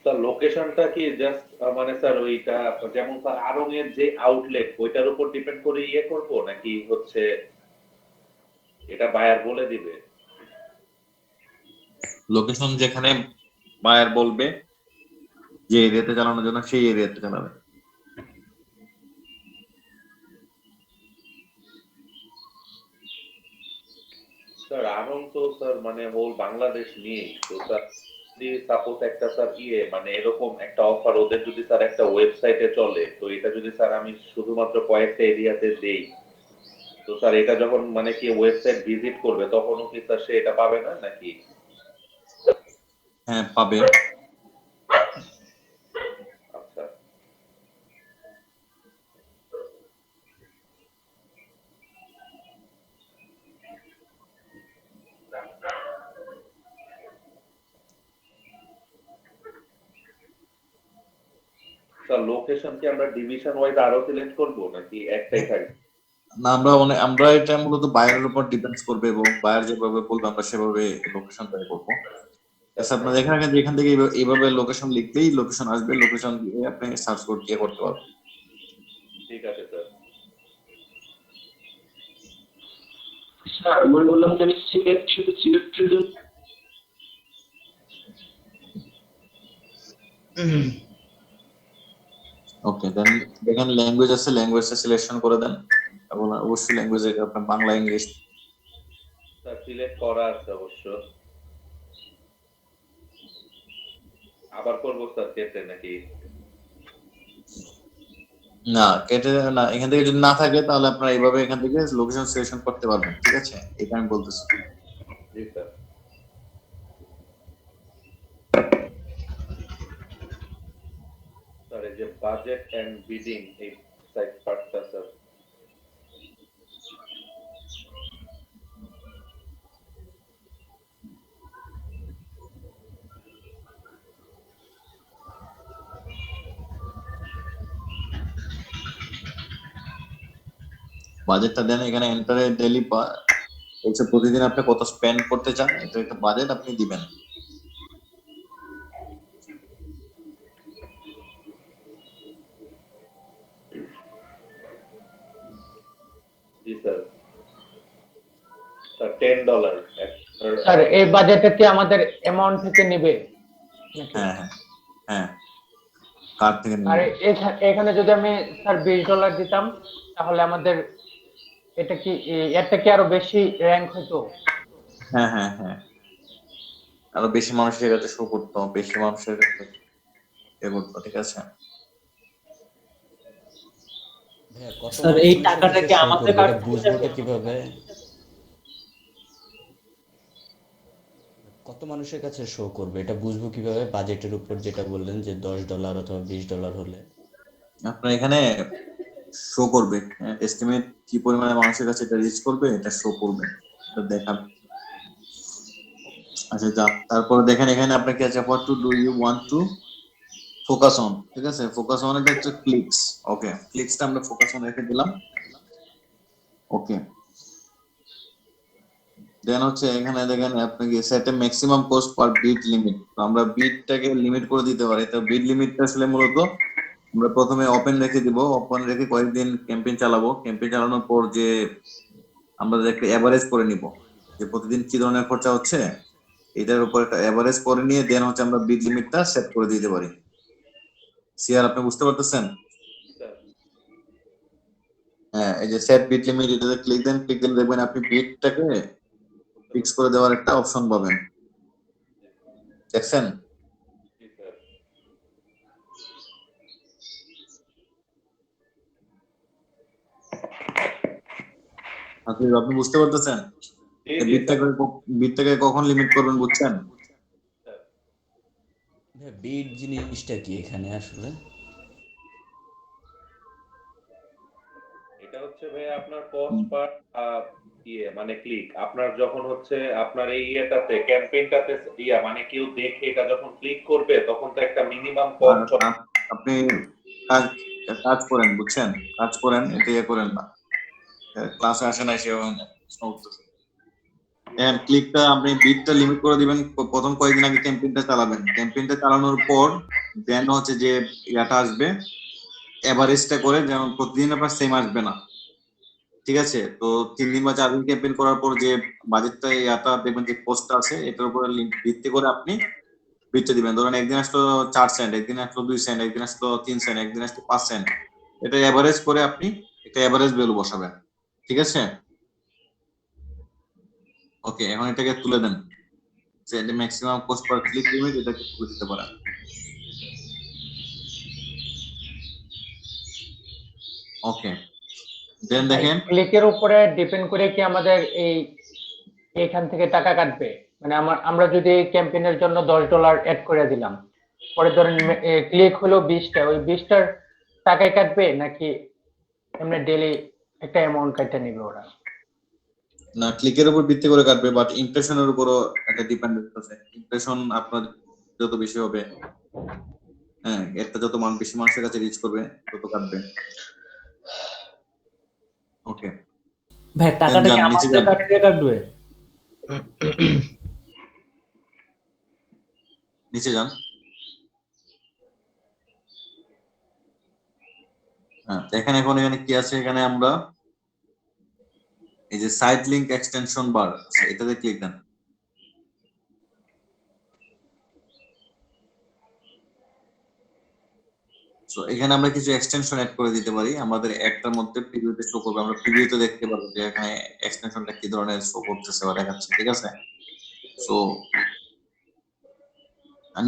স্যার লোকেশনটা লোকেশনটা কি জাস্ট মানে স্যার ওইটা যেমন স্যার আড়ং এর যে আউটলেট ওইটার উপর ডিপেন্ড করে ইয়ে করব নাকি হচ্ছে এটা বায়ার বলে দিবে? লোকেশন যেখানে বায়ার বলবে যে এরিয়াতে চালানোর জন্য সেই এরিয়াতে চালাবে। স্যার আড়ং তো স্যার মানে হোল বাংলাদেশ নিয়ে তো স্যার যদি সাপোজ একটা স্যার ইয়ে মানে এরকম একটা অফার ওদের যদি স্যার একটা ওয়েবসাইটে চলে তো এটা যদি স্যার আমি শুধুমাত্র কয়েকটা এরিয়াতে দেই তো স্যার এটা যখন মানে কি ওয়েবসাইট ভিজিট করবে তখনও কি স্যার সে এটা পাবে না নাকি? হ্যাঁ, পাবে। আচ্ছা স্যার লোকেশন কি আমরা ডিভিশন ওয়াইজ আরো সিলেক্ট করব নাকি একটাই থাকবে? না, আমরা এটা মূলত বায়ারের উপর ডিপেন্ডস করবে এবং বায়ার যেভাবে বলবে আমরা সেভাবে লোকেশন তৈরি করবো। আচ্ছা, আপনার এখান থেকে এইভাবে লোকেশন লিখলেই লোকেশন আসবে, লোকেশন দিয়ে আপনি সার্চ করে দিয়ে করতে পারবেন। ঠিক আছে স্যার। স্যার আমি বললাম যে আমি সিলেক্ট ওকে, দেন দেখেন ল্যাঙ্গুয়েজ আছে, ল্যাঙ্গুয়েজটা সিলেকশন করে দেন এবং অবশ্যই ল্যাঙ্গুয়েজে আপনার বাংলা ইংলিশ। স্যার সিলেক্ট করা আছে অবশ্য। আবার করব স্যার কেটে নাকি? না, কেটে না, এখান থেকে যদি না থাকে তাহলে আপনারা এইভাবে এখান থেকে লোকেশন সিলেকশন করতে পারবেন। ঠিক আছে, এটা আমি বলতেছি। জি স্যার। স্যার এই যে বাজেট এন্ড বিডিং এই সাইড পার্টটা স্যার বাজেটটা দেন এখানে, এন্টারে ডেইলি হচ্ছে প্রতিদিন আপনি কত স্পেন্ড করতে চান, এটা একটা বাজেট আপনি দিবেন। জি স্যার। স্যার $10 স্যার এই বাজেটে কি আমাদের অ্যামাউন্ট থেকে নেবে? হ্যাঁ হ্যাঁ হ্যাঁ, কার্ড থেকে আর নেবেন। এখানে যদি আমি স্যার $20 দিতাম তাহলে আমাদের এটা কি এরটা কি আরো বেশি র্যাঙ্ক হতো? হ্যাঁ হ্যাঁ হ্যাঁ, আরো বেশি মানুষের কাছে শো করতো, বেশি মানুষের কাছে এ করতো। ঠিক আছে ভাইয়া, কত স্যার এই মানুষের টাকাটা কাছে কি show আমাদের করবে? এটা কাছ বুঝবো থেকে কিভাবে? কত মানুষের কাছে শো করবে এটা বুঝবো কিভাবে? বাজেটের উপর যেটা বললেন যে $10 অথবা $20 হলে আপনার এখানে শো করবে এস্টিমেট কি পরিমাণে মানুষের কাছে এটা রিচ করবে, এটা শো করবে, এটা দেখাবে। আচ্ছা যা, তারপরে দেখেন এখানে আপনার কি আছে, what to do you want to focus on. ঠিক আছে, ফোকাস অন এটা হচ্ছে ক্লিকস। ওকে, ক্লিকসটা আমরা ফোকাস অন রেখে দিলাম। ওকে, দেন হচ্ছে এখানে দেখেন আপনাকে set a maximum cost per bid limit. তো আমরা বিটটাকে লিমিট করে দিতে পারি। তো বিট লিমিটটা আসলে মূলত আমরা প্রথমে ওপেন রেখে দিব, ওপেন রেখে কয়েকদিন ক্যাম্পেইন চালাবো। ক্যাম্পেইন চালানোর পর যে আমরা একটা এভারেজ করে নিব যে প্রতিদিন কি ধরনের খরচা হচ্ছে, এটার উপর একটা এভারেজ করে নিয়ে দেন হচ্ছে আমরা বিট লিমিটটা সেট করে দিতে পারি। সিআর আপনি বুঝতে পারতেছেন? হ্যাঁ, এই যে সেট বিট লিমিট, এটাতে ক্লিক দেন, ক্লিক দিলে দেখবেন আপনি বিটটাকে ফিক্স করে দেওয়ার একটা অপশন পাবেন। দেখছেন? আপনি বুঝতে পারতেছেন বিটটাকে কখন লিমিট করবেন, বুঝছেন? বিট জিনিসটা কি এখানে আসলে? এটা হচ্ছে ভাই আপনার কস্ট পার মানে ক্লিক। আপনার যখন হচ্ছে আপনার এই ইয়েটাতে ক্যাম্পেইনটাতে মানে কেউ দেখে এটা যখন ক্লিক করবে তখন তো একটা মিনিমাম কস্ট। আপনি কাজ করেন, বুঝছেন? কাজ করেন, এটা ইয়ে করেন না। ক্লাসে আসে না সেভাবে। এন্ড ক্লিকটা আপনি বিটটা লিমিট করে দিবেন, প্রথম কয়েকদিন আগে ক্যাম্পেইনটা চালাবেন, ক্যাম্পেইনটা চালানোর পর দেন হচ্ছে যে ইয়াটা আসবে এভারেজটা করে, যেমন প্রতিদিন আপনার সেম আসবে না, ঠিক আছে? তো 3 দিন বা 4 দিন ক্যাম্পেইন করার পর যে বাজেটটা ইয়াটা দেখবেন যে পোস্টটা আছে এটার উপরে লিঙ্ক ভিত্তি করে আপনি বিটটা দিবেন। ধরেন একদিন আসলো 4 সেন্ট, একদিন আসলো 2 সেন্ট, একদিন আসলো 3 সেন্ট, একদিন আসলো 5 সেন্ট, এটা এভারেজ করে আপনি একটা এভারেজ ভ্যালু বসাবেন, ঠিক আছে? ওকে, এখন এটাকে তুলে দেন, যে এটা ম্যাক্সিমাম কোস্ট পার ক্লিক লিমিট, এটাকে তুলে দিতে পারেন। ওকে, দেন দেখেন ক্লিকের উপরে ডিপেন্ড করে কি আমাদের এইখান থেকে টাকা কাটবে? মানে আমরা যদি ক্যাম্পেইনের জন্য $10 অ্যাড করে দিলাম, পরে ধরেন ক্লিক হলো 20টা, ওই 20টার টাকায় কাটবে নাকি এমনি ডেইলি একটা অ্যামাউন্ট কাটতে নিবে ওরা? না, ক্লিকের উপর ভিত্তি করে কাটবে, বাট ইমপ্রেশনের উপরও একটা ডিপেন্ডেন্ট আছে। ইমপ্রেশন আপনার যত বেশি হবে, হ্যাঁ, এটা যত বেশি মানুষের কাছে রিচ করবে তত কাটবে। ওকে, ভাই টাকাটা কি নিচে আমাদের যান, কাছ থেকে কাটবে? নিচে যান। হ্যাঁ, তো এখানে কি আছে, এখানে আমরা এই যে সাইড লিংক এক্সটেনশন বার, এটাতে ক্লিক দেন। সো এখানে আমরা কিছু এক্সটেনশন অ্যাড করে দিতে পারি, আমাদের অ্যাডটার মধ্যে প্রিভিউতে শো করবে, আমরা প্রিভিউতে দেখতে পারবো যে এখানে এক্সটেনশনটা কি ধরনের শো করতেছে বা দেখাচ্ছে, ঠিক আছে? সো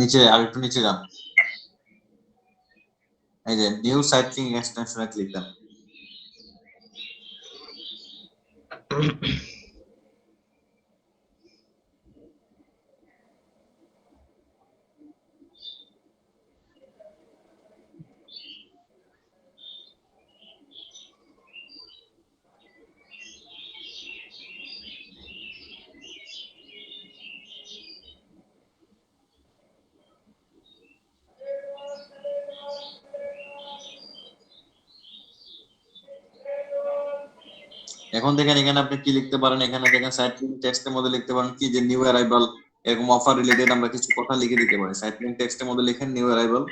নিচে আরেকটু নিচে যান, এই যে নিউ সাইড লিংক এক্সটেনশনে ক্লিক দেন। এখন দেখেন এখানে আপনি কি লিখতে পারেন, এখানে দেখেন সাইট লিংক টেক্সটের মধ্যে লিখতে পারেন কি যে নিউ অ্যারাইভাল, এরকম অফার রিলেটেড আমরা কিছু কথা লিখে দিতে পারি। সাইট লিংক টেক্সটের মধ্যে লিখেন নিউ অ্যারাইভাল,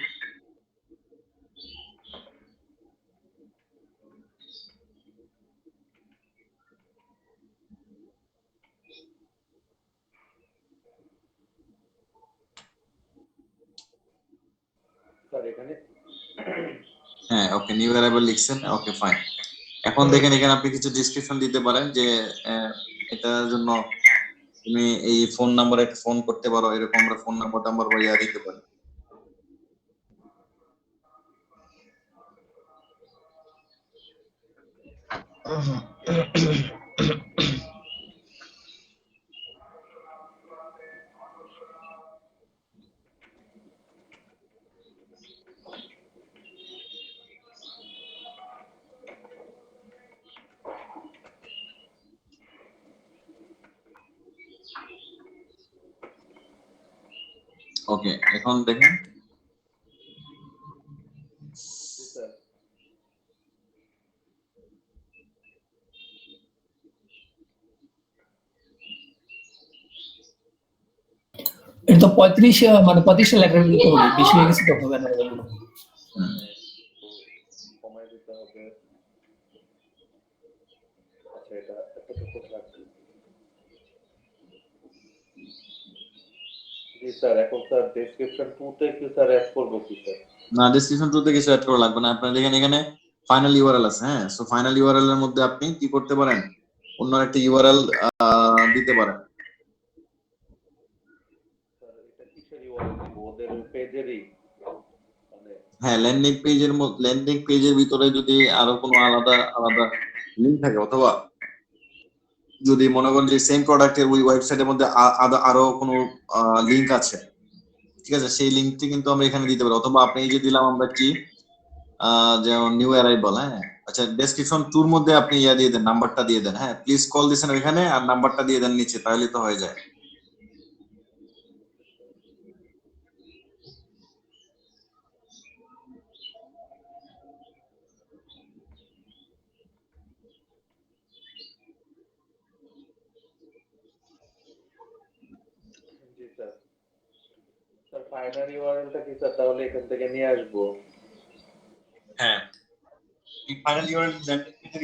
স্যার এখানে হ্যাঁ ওকে, নিউ অ্যারাইভাল লিখছেন, ওকে ফাইন। এখন দেখেন এখানে আপনি কিছু ডিসক্রিপশন দিতে পারেন যে এটার জন্য তুমি এই ফোন নাম্বারে ফোন করতে পারো, এরকম আমরা ফোন নাম্বার বা ইয়া দিতে পারি। ওকে, এখন দেখেন স্যার এটা তো 35 লেখার দিতে হবে, বেশি হয়ে গেছে তো হবে না এগুলো। কমাই দিতে হবে। আচ্ছা, এটা এতটুকু থাকবে। জি স্যার, এখন স্যার ডেসক্রিপশন 2 তে কি স্যার অ্যাড করব কি স্যার? না, ডেসক্রিপশন টুতে কিছু অ্যাড করা লাগবে না, আপনার দেখেন এখানে ফাইনাল ইউআরএল আছে। হ্যাঁ, সো ফাইনাল ইউআরএল এর মধ্যে আপনি কি করতে পারেন, অন্য একটা ইউআরএল দিতে পারেন। স্যার এটা কিসের ইউআরএল দিব? ওদের পেজেরই মানে? হ্যাঁ, ল্যান্ডিং পেজের ভিতরে যদি আরো কোনো আলাদা আলাদা লিংক থাকে, অথবা যদি মনে করেন যে সেম প্রোডাক্টের ওই ওয়েবসাইটের মধ্যে আরো কোনো লিংক আছে, ঠিক আছে, সেই লিংকটি কিন্তু আমরা এখানে দিতে পারি। অথবা আপনি এই যে দিলাম আমরা কি যেমন নিউ অ্যারাইভাল, হ্যাঁ, আচ্ছা, ডেসক্রিপশন টুর মধ্যে আপনি ইয়া দিয়ে দেন, নাম্বারটা দিয়ে দেন, হ্যাঁ, প্লিজ কল দিছেন ওইখানে, আর নাম্বারটা দিয়ে দেন নিচে, তাহলে তো হয়ে যায়। ফাইনাল ইউআরএলটা কি স্যার তাহলে এখান থেকে নিয়ে আসবো? হ্যাঁ, ফাইনাল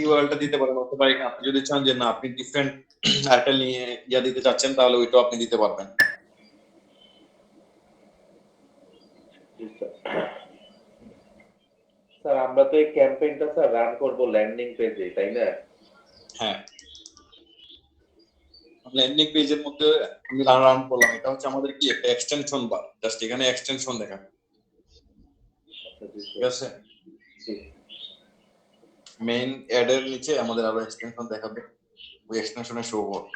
ইউআরএলটা দিতে পারেন, অথবা আপনি যদি চান যে না আপনি ডিফারেন্ট একটা নিয়ে দিতে চাচ্ছেন তাহলে ওইটাও আপনি দিতে পারবেন। স্যার আমরা তো এই ক্যাম্পেইনটা স্যার রান করব ল্যান্ডিং পেজে, তাই না? হ্যাঁ, ল্যান্ডিং পেজের মধ্যে আমি রান করলাম, এটা হচ্ছে আমাদের কি একটা এক্সটেনশন বার, জাস্ট এখানে এক্সটেনশন দেখা, ঠিক আছে? মেইন অ্যাড এর নিচে আমাদের আরো এক্সটেনশন দেখাবে, ওই এক্সটেনশনে শো করবে।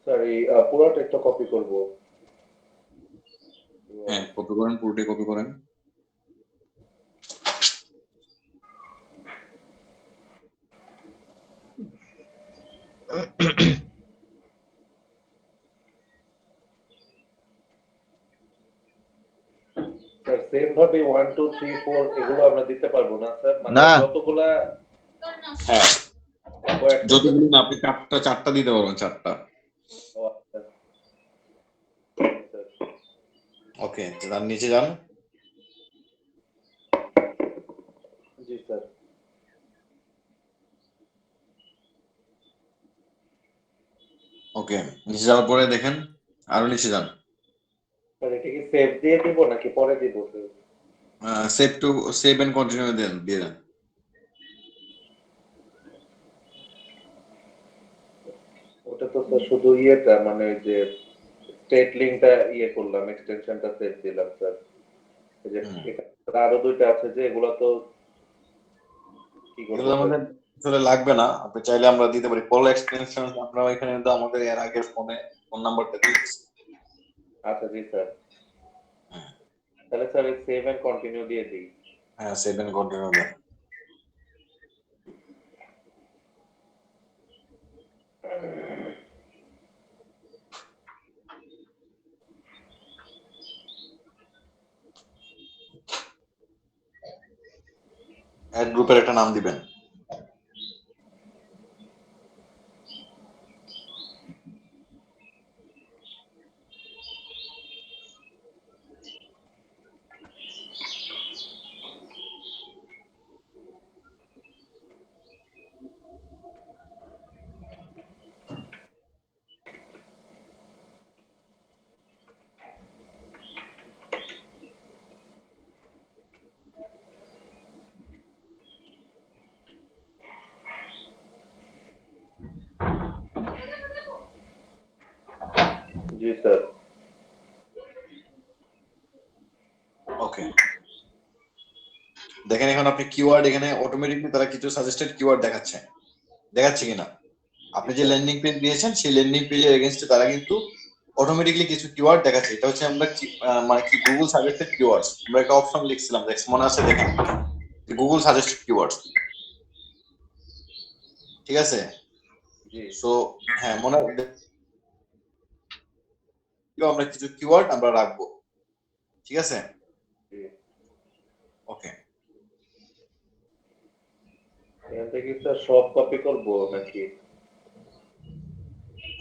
স্যার এই পুরো টেক্সটটা কপি করব। হ্যাঁ, কপি করেন, পুরোটাই কপি করেন। স্যার সেম ভাবে 1 2 3 4 এগুলো আমরা দিতে পারবো না স্যার, মানে না। যতগুলা হ্যাঁ, যতগুলো না আপনি চারটা দিতে পারবেন, চারটা। ওকে, তার নিচে যান। জি স্যার। ওকে, নিচে যাওয়ার পরে দেখেন আরো নিচে যান। স্যার এটা কি সেভ দিয়ে দিব নাকি পরে দিব স্যার? সেভ এন্ড কন্টিনিউ দিয়ে দেন। ওটা তো স্যার শুধু ইয়েটা মানে ওই যে স্টেট লিংকটা করলাম, এক্সটেনশনটা সেভ দিলাম স্যার। এই যে এখানে আরো দুইটা আছে যে এগুলো তো কি করব এগুলো আমাদের আসলে লাগবে না, আপনি চাইলে আমরা দিতে পারি কল এক্সটেনশন। আপনারা এখানে তো আমাদের এর আগের ফোন নাম্বারটা দিয়েছি। আচ্ছা জি স্যার। তাহলে স্যার সেভ এন্ড কন্টিনিউ দিয়ে দিই। হ্যাঁ, সেভ এন্ড কন্টিনিউ দেন। অ্যাড গ্রুপের একটা নাম দিবেন। জি স্যার। ওকে, দেখেন এখন আপনি কিওয়ার্ড এখানে অটোমেটিকলি তারা কিছু সাজেস্টেড কিওয়ার্ড দেখাচ্ছে কিনা। আপনি যে ল্যান্ডিং পেজ দিয়েছেন সেই ল্যান্ডিং পেজের এগেইনস্টে তারা কিন্তু অটোমেটিকলি কিছু কিওয়ার্ড দেখাচ্ছে। এটা হচ্ছে আমরা মানে কি গুগল সাজেস্টেড কিওয়ার্ডস, আমরা একটা অপশন লিখছিলাম, মনে আছে? দেখেন গুগল সাজেস্টেড কিওয়ার্ডস, ঠিক আছে? সো হ্যাঁ, মনে আমরা কিছু কিওয়ার্ড আমরা রাখবো, ঠিক আছে? ওকে, এখান থেকে স্যার সব কপি করব নাকি?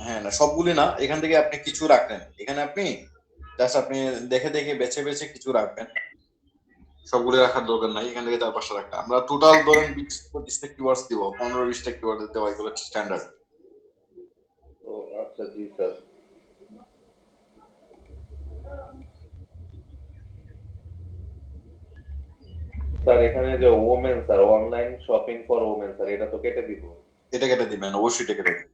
হ্যাঁ, না সবগুলি না, এখান থেকে আপনি কিছু রাখবেন। এখানে আপনি জাস্ট আপনি দেখে দেখে বেছে বেছে কিছু রাখবেন, সবগুলি রাখার দরকার নাই। এখান থেকে 4-5টা রাখবেন। আমরা টোটাল ধরেন 20-25টা কিওয়ার্ডস দিব, 15-20টা কিওয়ার্ড দেওয়া, এগুলো স্ট্যান্ডার্ড। ও আচ্ছা জি স্যার। স্যার এখানে যে women sir, online shopping for women sir, এটা তো কেটে দিব। এটা কেটে দিবেন, অবশ্যই এটা কেটে দিবেন।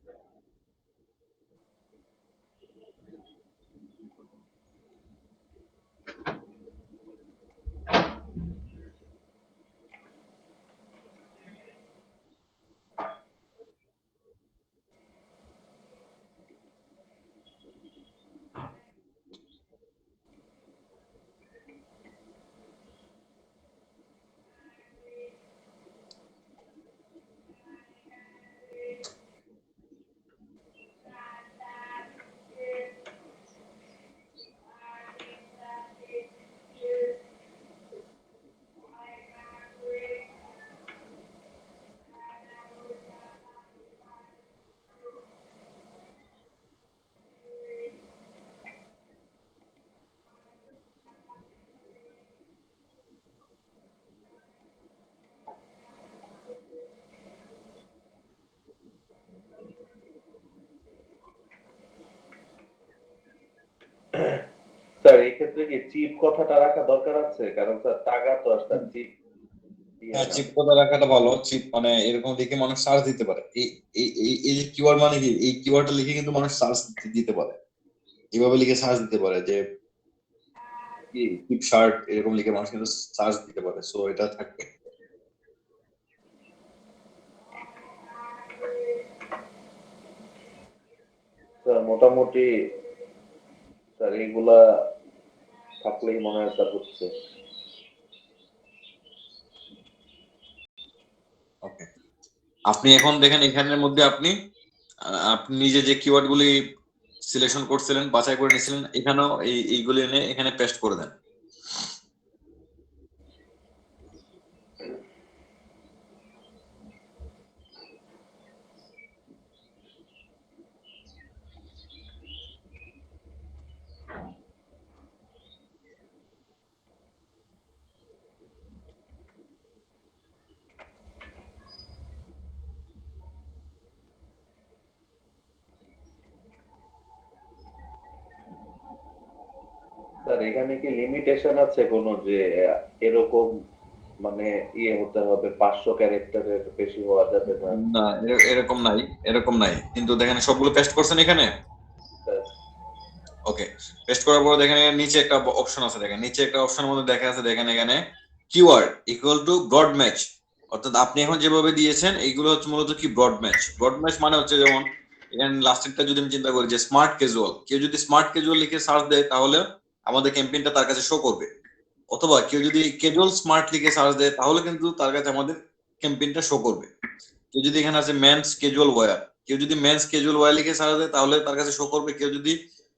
স্যার এই ক্ষেত্রে কি চিপ কথাটা রাখা দরকার আছে, কারণ স্যার টাকা তো আর স্যার চিপ হ্যাঁ, চিপ কথা রাখাটা ভালো। চিপ মানে এরকম লিখে মানুষ সার্চ দিতে পারে। এই যে কিওয়ার্ড মানে কি, এই কিওয়ার্ডটা লিখে কিন্তু মানুষ সার্চ দিতে পারে। এইভাবে লিখে সার্চ দিতে পারে যে কি চিপ শার্ট, এরকম লিখে মানুষ কিন্তু সার্চ দিতে পারে। সো এটা থাকবে। স্যার মোটামুটি স্যার এইগুলা থাকলেই মনে হয় স্যার হচ্ছে। ওকে, আপনি এখন দেখেন এখানের মধ্যে আপনি আপনি নিজে যে কিওয়ার্ড গুলি সিলেকশন করছিলেন, বাছাই করে নিয়েছিলেন, এখানেও এইগুলি এনে এখানে পেস্ট করে দেন। স্যার এখানে কি লিমিটেশন আছে কোনো, যে এরকম মানে ইয়ে হতে হবে 500 ক্যারেক্টারের বেশি হওয়া যাবে না? না, এরকম নাই, এরকম নাই। কিন্তু দেখেন সবগুলো পেস্ট করছেন এখানে। স্যার ওকে, পেস্ট করার পর দেখেন এখানে নিচে একটা অপশন আছে, দেখেন নিচে একটা অপশনের মধ্যে দেখা আছে, দেখেন এখানে keyword equal to broad match. অর্থাৎ আপনি এখন যেভাবে দিয়েছেন এইগুলো হচ্ছে মূলত কি ব্রড ম্যাচ। ব্রড ম্যাচ মানে হচ্ছে যেমন এখানে লাস্টেরটা যদি আমি চিন্তা করি যে স্মার্ট ক্যাজুয়াল, কেউ যদি স্মার্ট ক্যাজুয়াল লিখে সার্চ দেয় তাহলে আমাদের ক্যাম্পেইনটা তার কাছে শো করবে। অথবা কেউ যদি ক্যাজুয়াল স্মার্ট লিখে সার্চ দেয় তাহলে কিন্তু তার কাছে আমাদের ক্যাম্পেইনটা শো করবে। কেউ যদি এখানে আছে মেন্স ক্যাজুয়াল ওয়্যার, কেউ যদি মেন্স ক্যাজুয়াল ওয়্যার লিখে সার্চ দেয় তাহলে তার কাছে শো করবে। কেউ যদি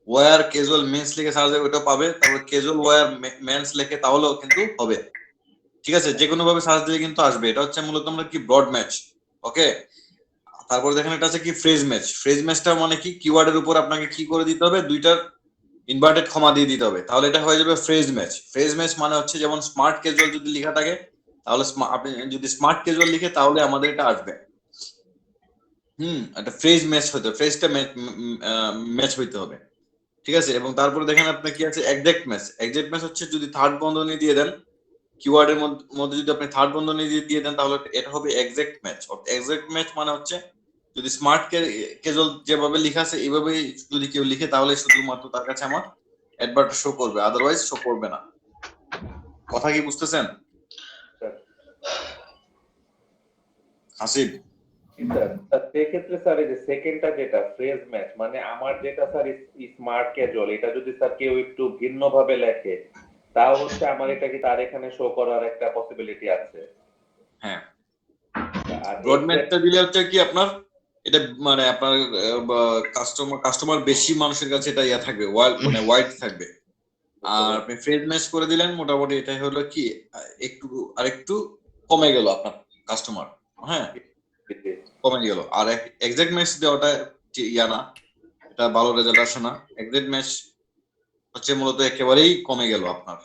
ওয়্যার ক্যাজুয়াল মেন্স লিখে সার্চ দেয় ওটা পাবে। তারপর ক্যাজুয়াল ওয়্যার মেন্স লিখে তাহলেও কিন্তু হবে। ঠিক আছে, যে কোনো ভাবে সার্চ দিলে কিন্তু আসবে। এটা হচ্ছে মূলত আমরা কি ব্রড ম্যাচ। ওকে, তারপর দেখেন এটা আছে কি ফ্রেজ ম্যাচ। ফ্রেজ ম্যাচটা মানে কি কিওয়ার্ডের উপর আপনাকে কি করে দিতে হবে, দুইটার ইনভার্টেড কমা দিয়ে দিতে হবে, তাহলে এটা হয়ে যাবে ফ্রেজ ম্যাচ। ফ্রেজ ম্যাচ মানে হচ্ছে যেমন স্মার্ট ক্যাজুয়াল যদি লেখা থাকে তাহলে আপনি যদি স্মার্ট ক্যাজুয়াল লিখে তাহলে আমাদের এটা আসবে। একটা ফ্রেজ ম্যাচ হতে, ফ্রেজটা ম্যাচ হইতে হবে। ঠিক আছে, এবং তারপরে দেখেন আপনার কি আছে এক্সাক্ট ম্যাচ। এক্সাক্ট ম্যাচ হচ্ছে যদি থার্ড বন্ধনী দিয়ে দেন, কিওয়ার্ডের মধ্যে যদি আপনি থার্ড বন্ধনী দিয়ে দেন তাহলে এটা হবে এক্সাক্ট ম্যাচ। এক্সাক্ট ম্যাচ মানে হচ্ছে যদি স্মার্ট ক্যাজুয়াল যেভাবে লেখা আছে এইভাবে যদি কেউ লিখে তাহলে শুধুমাত্র তার কাছে আমার অ্যাডভার্ট শো করবে, আদারওয়াইজ শো করবে না। কথা কি বুঝতেছেন হাসিব? স্যার সেক্ষেত্রে স্যার এই যে সেকেন্ডটা যেটা ফ্রেজ ম্যাচ মানে আমার যেটা স্যার স্মার্ট ক্যাজুয়াল, এটা যদি স্যার কেউ একটু ভিন্ন ভাবে লেখে তাও হচ্ছে আমার এটা কি তার এখানে শো করার একটা পসিবিলিটি আছে? হ্যাঁ, আর ব্রড ম্যাচটা দিলে হচ্ছে কি আপনার এটা মানে আপনার কাস্টমার বেশি মানুষের কাছে এটা ইয়া থাকবে, মানে ওয়াইড থাকবে। আর আপনি ফ্রেজ ম্যাচ করে দিলেন মোটামুটি এটাই হলো কি একটু আরেকটু কমে গেল আপনার কাস্টমার। হ্যাঁ, কমে গেল। আর এক্সাক্ট ম্যাচ দেওয়াটা ইয়া না, এটা ভালো রেজাল্ট আসে না। এক্সাক্ট ম্যাচ হচ্ছে মূলত একেবারেই কমে গেল আপনার।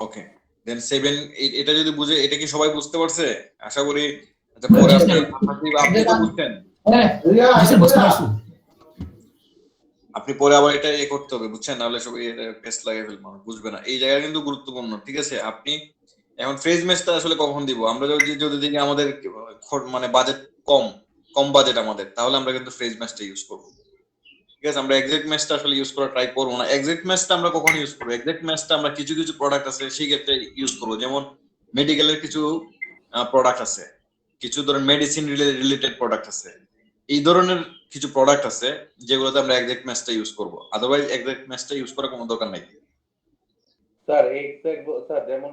ওকে, দেন 7 এটা যদি বুঝে, এটা কি সবাই বুঝতে পারছে আশা করি? আচ্ছা, পরে আপনি তো বুঝছেন, আপনি পরে আবার এটা করতে হবে বুঝছেন, নাহলে সবাই পেস্ট লাগিয়ে ফেলবে, মানুষ বুঝবে না। এই জায়গা কিন্তু গুরুত্বপূর্ণ। ঠিক আছে, আপনি এখন ফ্রেজ ম্যাচটা আসলে কখন দিব আমরা, যদি দেখি আমাদের মানে বাজেট কম বাজেট আমাদের, তাহলে আমরা কিন্তু ফ্রেজ ম্যাচটা ইউজ করব। ঠিক আছে, আমরা এক্সাক্ট ম্যাচটা আসলে ইউজ করা ট্রাই করবো না। এক্সাক্ট ম্যাচটা আমরা কখন ইউজ করবো? এক্সাক্ট ম্যাচটা আমরা কিছু প্রোডাক্ট আছে সেই ক্ষেত্রে ইউজ করবো। যেমন মেডিকেলের কিছু প্রোডাক্ট আছে, কিছু ধরেন মেডিসিন রিলেটেড প্রোডাক্ট আছে, এই ধরনের কিছু প্রোডাক্ট আছে যেগুলোতে আমরা এক্সাক্ট ম্যাচটা ইউজ করবো। আদারওয়াইজ এক্সাক্ট ম্যাচটা ইউজ করার কোনো দরকার নাই। স্যার এক্সাক্ট স্যার যেমন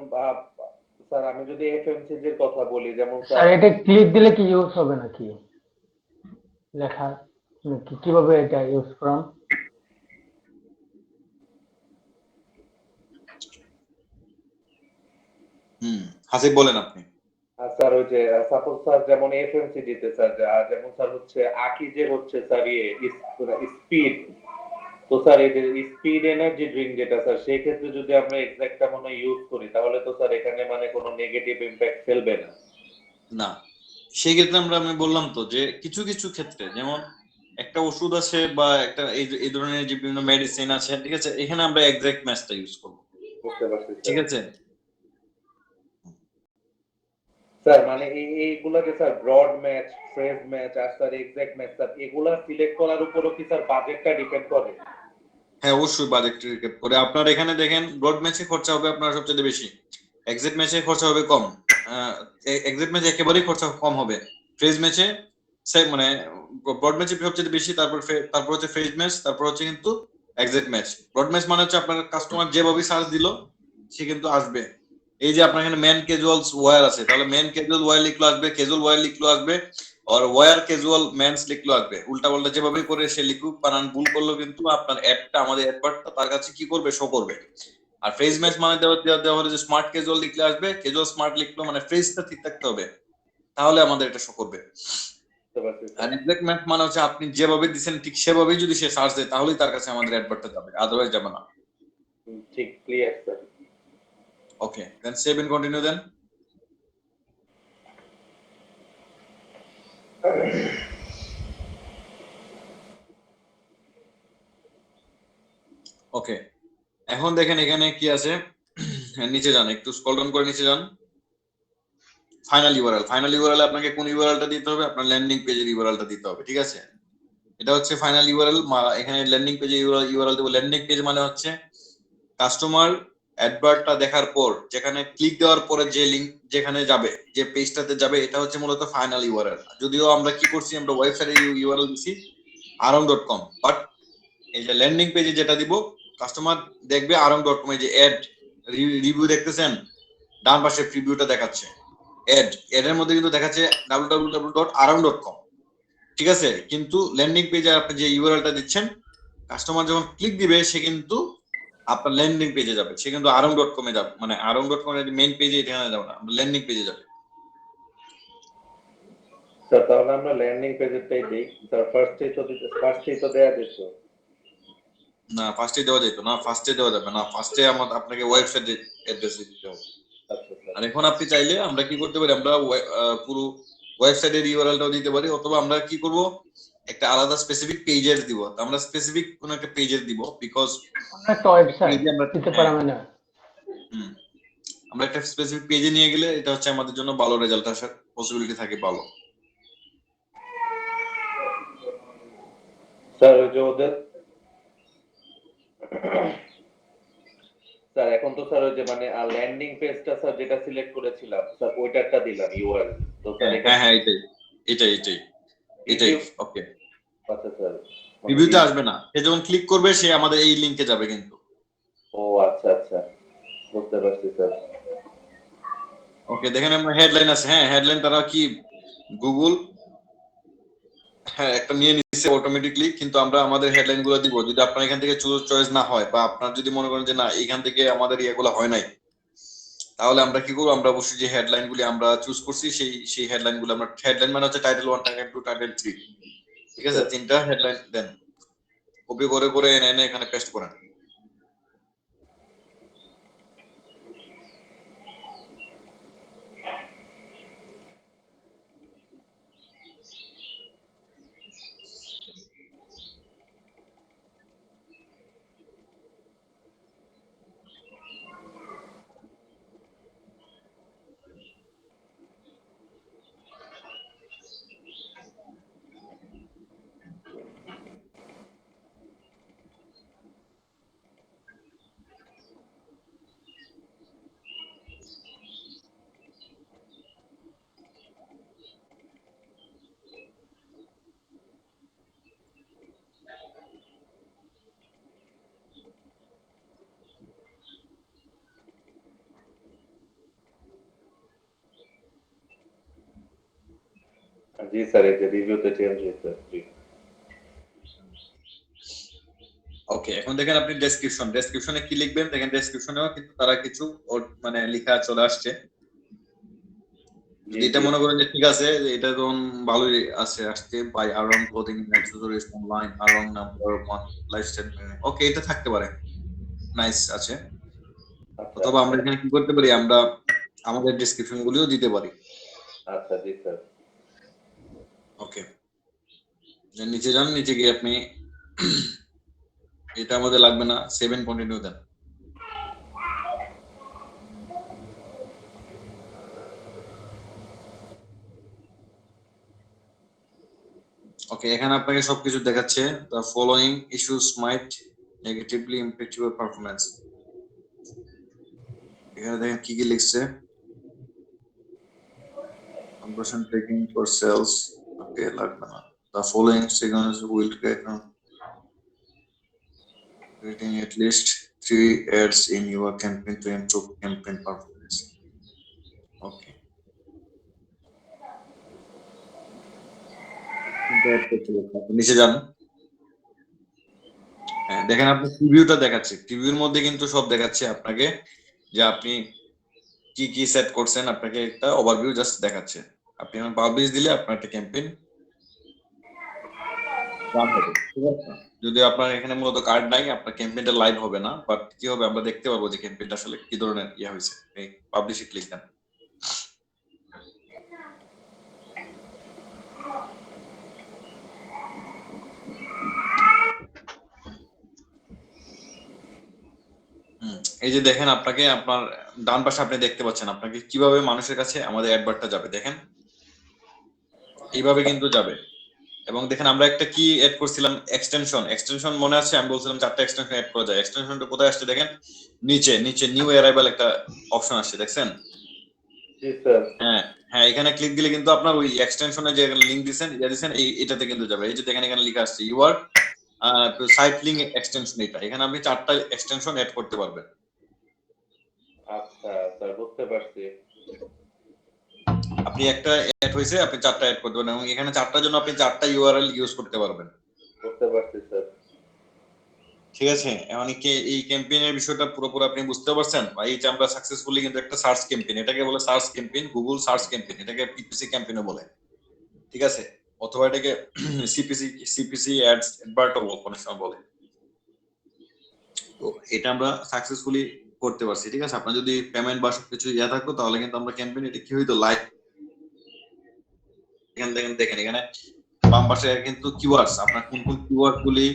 স্যার আমি যদি এফএমসিজি এর কথা বলি, যেমন স্যার এটা ক্লিক দিলে কি ইউজ হবে নাকি লেখা, কিভাবে এটা ইউজ করব? হাসিব বলেন আপনি। স্যার ওই যে সাপোজ স্যার যেমন এফএমসিজি তে স্যার যেমন স্যার হচ্ছে আকি যে হচ্ছে স্যার স্পিড, তো স্যার এই যে স্পিড এনার্জি ড্রিঙ্ক যেটা স্যার সেই ক্ষেত্রে যদি আমরা এক্সাক্টটা মনে ইউজ করি তাহলে তো স্যার এখানে মানে কোনো নেগেটিভ ইমপ্যাক্ট ফেলবে না। না, সেই ক্ষেত্রে আমি বললাম তো যে কিছু ক্ষেত্রে যেমন একটা ওষুধ আছে বা একটা এই ধরনের যে বিভিন্ন মেডিসিন আছে, ঠিক আছে, এখানে আমরা এক্সাক্ট ম্যাচটা ইউজ করব, বুঝতে পারছি ঠিক স্যার। আছে। স্যার মানে এইগুলা যে sir broad match, phrase match আর স্যার এক্সাক্ট ম্যাচ স্যার এগুলা সিলেক্ট করার উপরও কি স্যার বাজেটটা ডিপেন্ড করে? হ্যাঁ অবশ্যই বাজেট করে। আপনার এখানে দেখেন ব্রড ম্যাচে খরচা হবে আপনার সবচেয়ে বেশি, এক্সাক্ট ম্যাচে খরচা হবে কম। এক্সাক্ট ম্যাচে একেবারেই খরচা কম হবে। ফ্রেজ ম্যাচে মানে ব্রড ম্যাচে সবচেয়ে বেশি, তারপর হচ্ছে ফ্রেজ ম্যাচ, তারপর হচ্ছে কিন্তু এক্সাক্ট ম্যাচ। ব্রড ম্যাচ মানে হচ্ছে আপনার কাস্টমার যেভাবে সার্চ দিল সে কিন্তু আসবে। এই যে আপনার এখানে ম্যান ক্যাজুয়াল ওয়্যার আছে, তাহলে ম্যান ক্যাজুয়াল ওয়্যার লিখলো আসবে, ক্যাজুয়াল ওয়্যার লিখলো আসবে, আর ওয়্যার ক্যাজুয়াল মেন্স লিখলো আসবে। উল্টা পাল্টা যেভাবে করে সে লিখুক, বানান ভুল করলো কিন্তু আপনার অ্যাডটা, আমাদের অ্যাডভার্টটা তার কাছে কি করবে, শো করবে। আর ফ্রেজ ম্যাচ মানে দেওয়া হলো যে স্মার্ট ক্যাজুয়াল লিখলে আসবে, ক্যাজুয়াল স্মার্ট লিখলো, মানে ফ্রেজটা ঠিক থাকতে হবে, তাহলে আমাদের এটা শো করবে। বুঝতে পারছি আর স্যার। এক্সাক্ট ম্যাচ মানে হচ্ছে আপনি যেভাবে দিচ্ছেন ঠিক সেভাবেই যদি সে সার্চ দেয় তাহলেই তার কাছে আমাদের অ্যাডভার্টটা যাবে, আদারওয়াইজ যাবে না। ঠিক, clear sir. Okay, then save and continue then. Okay, এখন দেখেন এখানে কি আছে, নিচে যান, একটু স্ক্রল ডাউন করে নিচে যান। ফাইনাল ইউআরএল, ফাইনাল ইউআরএল আপনাকে কোন ইউআরএলটা দিতে হবে, আপনার ল্যান্ডিং পেজের ইউআরএলটা দিতে হবে, ঠিক আছে। এটা হচ্ছে ফাইনাল ইউআরএল। এখানে ল্যান্ডিং পেজে ইউআরএল দেব। ল্যান্ডিং পেজ মানে হচ্ছে কাস্টমার অ্যাডভার্টটা দেখার পর যেখানে ক্লিক দেওয়ার পরে যে লিংক যেখানে যাবে, যে পেজটাতে যাবে, এটা হচ্ছে মূলত ফাইনাল ইউআরএল। যদিও আমরা কি করছি, আমরা ওয়েবসাইটে ইউআরএল দিছি aram.com, বাট এই যে ল্যান্ডিং পেজে যেটা দিব কাস্টমার দেখবে aram.com, এই যে অ্যাড রিভিউ দেখতেছেন ডান পাশে প্রিভিউটা দেখাচ্ছে, এর মধ্যে কিন্তু দেখাচ্ছে www.aram.com, ঠিক আছে। কিন্তু ল্যান্ডিং পেজে আপনি যে ইউআরএলটা দিচ্ছেন, কাস্টমার যখন ক্লিক দিবে সে কিন্তু আপনার ল্যান্ডিং পেজে যাবে, সে কিন্তু aram.com এ যাবে, মানে aram.com এর মেইন পেজে এখানে যাবে না, ল্যান্ডিং পেজে যাবে। স্যার তাহলে আমরা ল্যান্ডিং পেজেরটাই দেই স্যার। ফার্স্টেই তো দেয়া যেত। না ফার্স্টে দেওয়া যেত না, ফার্স্টে দেওয়া যাবে না, ফার্স্টে আপনাকে ওয়েবসাইট অ্যাড্রেস দিতে হবে। আচ্ছা স্যার। আর এখন আপনি চাইলে আমরা কি করতে পারি, আমরা পুরো ওয়েবসাইটের ইউআরএলটাও দিতে পারি, অথবা আমরা কি করব, একটা আলাদা স্পেসিফিক পেজের দিব। আমরা স্পেসিফিক কোন একটা পেজের দিব, বিকজ একটা ওয়েবসাইট দিতে পারা মানে আমরা একটা স্পেসিফিক পেজে নিয়ে গেলে এটা হচ্ছে আমাদের জন্য ভালো রেজাল্ট আসার পসিবিলিটি থাকে ভালো। স্যার ওই যে ওদের স্যার এখন তো স্যার ওই যে মানে ল্যান্ডিং পেজটা স্যার যেটা সিলেক্ট করেছিলাম স্যার ওইটারটা দিলাম ইউআরএল তো স্যার হ্যাঁ এটাই ওকে। আচ্ছা স্যার। রিভিউতে আসবে না, সে যখন ক্লিক করবে সে আমাদের এই লিংকে যাবে কিন্তু। ও আচ্ছা আচ্ছা, বুঝতে পারছি স্যার। ওকে, দেখেন আমরা হেডলাইন আছে, হ্যাঁ হেডলাইন তারা কি গুগল একটা নিয়ে নিচ্ছে অটোমেটিকলি, কিন্তু আমরা আমাদের হেডলাইন গুলো দিব। যদি আপনার এখান থেকে চয়েস না হয়, বা আপনার যদি মনে করেন যে না এখান থেকে আমাদের ইয়েগুলো হয় নাই, তাহলে আমরা কি করবো, আমরা অবশ্যই যে হেডলাইন গুলি আমরা চুজ করছি সেই হেডলাইন গুলো আমরা, হেডলাইন মানে হচ্ছে টাইটেল 1, টাইটেল 2, টাইটেল 3, ঠিক আছে, 3টা হেডলাইন দেন, কপি করে এনে এখানে পেস্ট করেন। জি স্যার, এই যে রিভিউতে চেঞ্জ হয়েছে। ওকে, এখন দেখেন আপনি ডেসক্রিপশনে কি লিখবেন, দেখেন ডেসক্রিপশনেও কিন্তু তারা কিছু মানে লেখা চলে আসছে। যদি এটা মনে করেন যে ঠিক আছে, এটা তো ভালোই আসছে, by around clothing accessories online, around number 1 lifestyle, okay এটা থাকতে পারে, নাইস আছে। অথবা আমরা এখানে কি করতে পারি, আমরা আমাদের ডেসক্রিপশন গুলিও দিতে পারি। আচ্ছা জি স্যার। ওকে, নিচে যান, নিচে গিয়ে আপনি এটা আমাদের লাগবে না, 7 কন্টিনিউ দেন। ওকে, এখানে আপনাকে সবকিছু দেখাচ্ছে। The following issues might negatively impact your performance. এখানে দেখেন কি কি লিখছে। Conversion taking for sales. Okay, লাগবে না। The following signals will get creating at least 3 ads in your campaign to improve campaign performance. Okay. নিচে যান। হ্যাঁ, দেখেন আপনি প্রিভিউটা দেখাচ্ছে। প্রিভিউর মধ্যে কিন্তু সব দেখাচ্ছে আপনাকে যে আপনি কি কি সেট করছেন, আপনাকে একটা ওভারভিউ জাস্ট দেখাচ্ছে। আপনি এখন পাবলিশ দিলে আপনার একটা ক্যাম্পেইন রান হবে, ঠিক আছে? যদি আপনার এখানে মূলত কার্ড নাই, আপনার ক্যাম্পেইনটা লাইভ হবে না, বাট কি হবে আমরা দেখতে পারবো যে ক্যাম্পেইনটা আসলে কি ধরনের ইয়া হয়েছে। এই পাবলিশে ক্লিক দেন। এই যে দেখেন আপনাকে আপনার ডান পাশে আপনি দেখতে পাচ্ছেন আপনাকে কিভাবে মানুষের কাছে আমাদের অ্যাডভার্টটা যাবে। দেখেন এইভাবে কিন্তু যাবে। এবং দেখেন আমরা একটা কি এড করছিলাম, এক্সটেনশন মনে আছে? আমি বলছিলাম 4টা এক্সটেনশন এড করা যায়। এক্সটেনশনটা কোথায় আসছে দেখেন, নিচে নিউ অ্যারাইভাল একটা অপশন আসছে, দেখছেন? জি স্যার। হ্যাঁ হ্যাঁ, এখানে ক্লিক দিলে কিন্তু আপনার ওই এক্সটেনশনে যে লিংক দিবেন এটাতে কিন্তু যাবে। এই যে দেখেন এখানে লেখা আছে ইউর সাইট লিংক এক্সটেনশন। এটা এখানে আপনি 4টা এক্সটেনশন এড করতে পারবেন। আচ্ছা স্যার, বুঝতে পারছি। আপনি একটা এড হয়েছে, আপনি 4টা এড করতে পারবেন এবং এখানে 4টার জন্য আপনি 4টা ইউআরএল ইউজ করতে পারবেন। বুঝতে পারছি স্যার। ঠিক আছে, এখন এই ক্যাম্পেইনের বিষয়টা পুরোপুরি আপনি বুঝতে পারছেন? বা এই যে আমরা সাকসেসফুলি কিন্তু একটা সার্চ ক্যাম্পেইন, এটাকে বলে search campaign, Google search campaign, এটাকে পিপিসি ক্যাম্পেইনও বলে, ঠিক আছে? অথবা এটাকে সিপিসি অ্যাডস অ্যাডভার্টও অনেক সময় বলে। তো এটা আমরা সাকসেসফুলি করতে পারছি, ঠিক আছে? আপনার যদি পেমেন্ট বা সবকিছু ইয়া থাকতো তাহলে কিন্তু আমরা ক্যাম্পেইন এটা কি হইতো লাইভ। দেখেন এখানে বাম পাশে কিন্তু কিওয়ার্ডস, আপনার কোন কোন কিওয়ার্ড গুলি,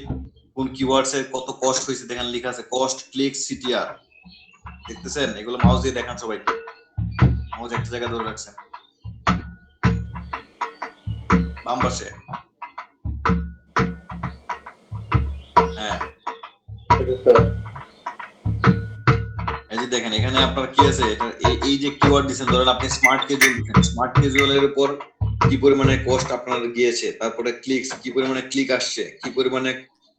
কোন কিওয়ার্ডস এর কত কস্ট হয়েছে দেখেন লেখা আছে, কস্ট, ক্লিক, সিটিআর, দেখতেছেন? এগুলো মাউস দিয়ে দেখান সবাই, মাউস একটা জায়গায় ধরে রাখছেন বাম পাশে। হ্যাঁ এই যে দেখেন এখানে আপনার কি আছে, এটা এই যে কিওয়ার্ড দিবেন, ধরেন আপনি স্মার্ট ক্যাজুয়াল দিবেন, স্মার্ট ক্যাজুয়ালের উপর কি পরিমাণে কস্ট আপনার গিয়েছে, তারপরে ক্লিকস কি পরিমাণে ক্লিক আসছে, কি পরিমাণে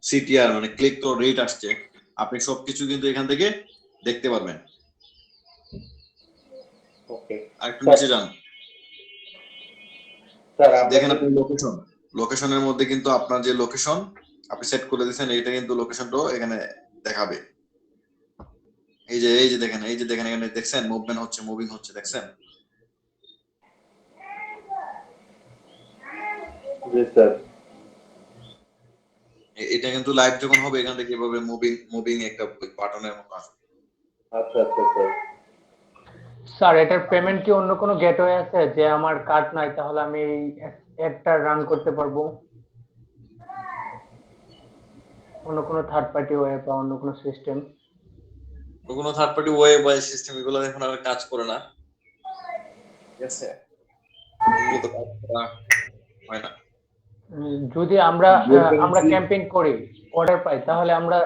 সিটিআর মানে ক্লিক তো রেট আসছে, আপনি সবকিছু কিন্তু এখান থেকে দেখতে পারবেন। ওকে আর একটু নিচে যান, স্যার। দেখেন আপনি লোকেশনের মধ্যে কিন্তু আপনার যে লোকেশন আপনি সেট করে দিয়েছেন, এটা কিন্তু লোকেশনটাও এখানে দেখাবে। এই যে দেখেন এখানে দেখছেন মুভমেন্ট হচ্ছে, মুভিং হচ্ছে, দেখছেন? জি স্যার। এটা কিন্তু লাইভ যখন হবে এখান থেকে এভাবে মুভিং একটা বাটনের মতো আসবে। আচ্ছা আচ্ছা স্যার। স্যার এটার পেমেন্ট কি অন্য কোনো গেটওয়ে আছে? যে আমার কার্ড নাই তাহলে আমি এই অ্যাডটা রান করতে পারবো অন্য কোনো থার্ড পার্টি ওয়ে বা অন্য কোনো সিস্টেম? কোনো থার্ড পার্টি ওয়ে বা সিস্টেম এগুলো এখন আর কাজ করে না, ঠিক আছে? এগুলো তো কাজ করা হয় না। যদি আমরা ক্যাম্পেইন করি, অর্ডার পাই, তাহলে আমরা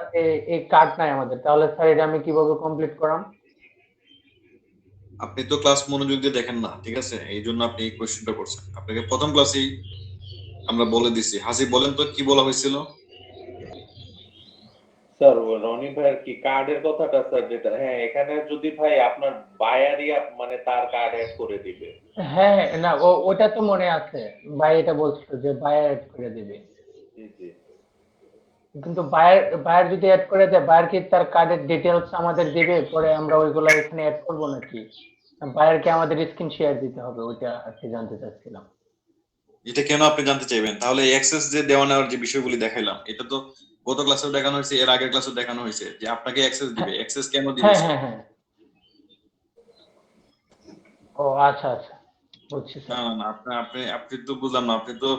এই কার্ড নাই আমাদের, তাহলে স্যার এটা আমি কিভাবে কমপ্লিট করাম? আপনি তো ক্লাস মনোযোগ দিয়ে দেখেন না, ঠিক আছে? এই জন্য আপনি এই কোশ্চেনটা করছেন। আপনাকে প্রথম ক্লাসেই আমরা বলে দিছি। হাসি বলেন তো কি বলা হয়েছিল? স্যার রনি ভাইয়ের কি কার্ডের কথাটা স্যার, যেটা হ্যাঁ এখানে যদি ভাই আপনার বায়ারই মানে তার কার্ড অ্যাড করে দিবে। হ্যাঁ হ্যাঁ, না ওটা তো মনে আছে, ভাই এটা বলছিল যে বায়ার অ্যাড করে দিবে। জি জি। কিন্তু বায়ার যদি অ্যাড করে দেয়, বায়ার কি তার কার্ডের ডিটেলস আমাদের দিবে, পরে আমরা ওইগুলো এখানে অ্যাড করবো নাকি? বায়ারকে আমাদের স্ক্রিন শেয়ার দিতে হবে, ওইটা আর কি জানতে চাচ্ছিলাম। এটা কেন আপনি জানতে চাইবেন? তাহলে অ্যাক্সেস যে দেওয়া নেওয়ার যে বিষয়গুলি দেখাইলাম, এটা তো গত ক্লাসেও দেখানো হয়েছে, এর আগের ক্লাসেও দেখানো হয়েছে যে আপনাকে অ্যাক্সেস দিবে। অ্যাক্সেস কেন দিবে? হ্যাঁ হ্যাঁ হ্যাঁ। ও আচ্ছা আচ্ছা, বুঝছি স্যার। না আপনি তো বুঝলাম না, আপনি তো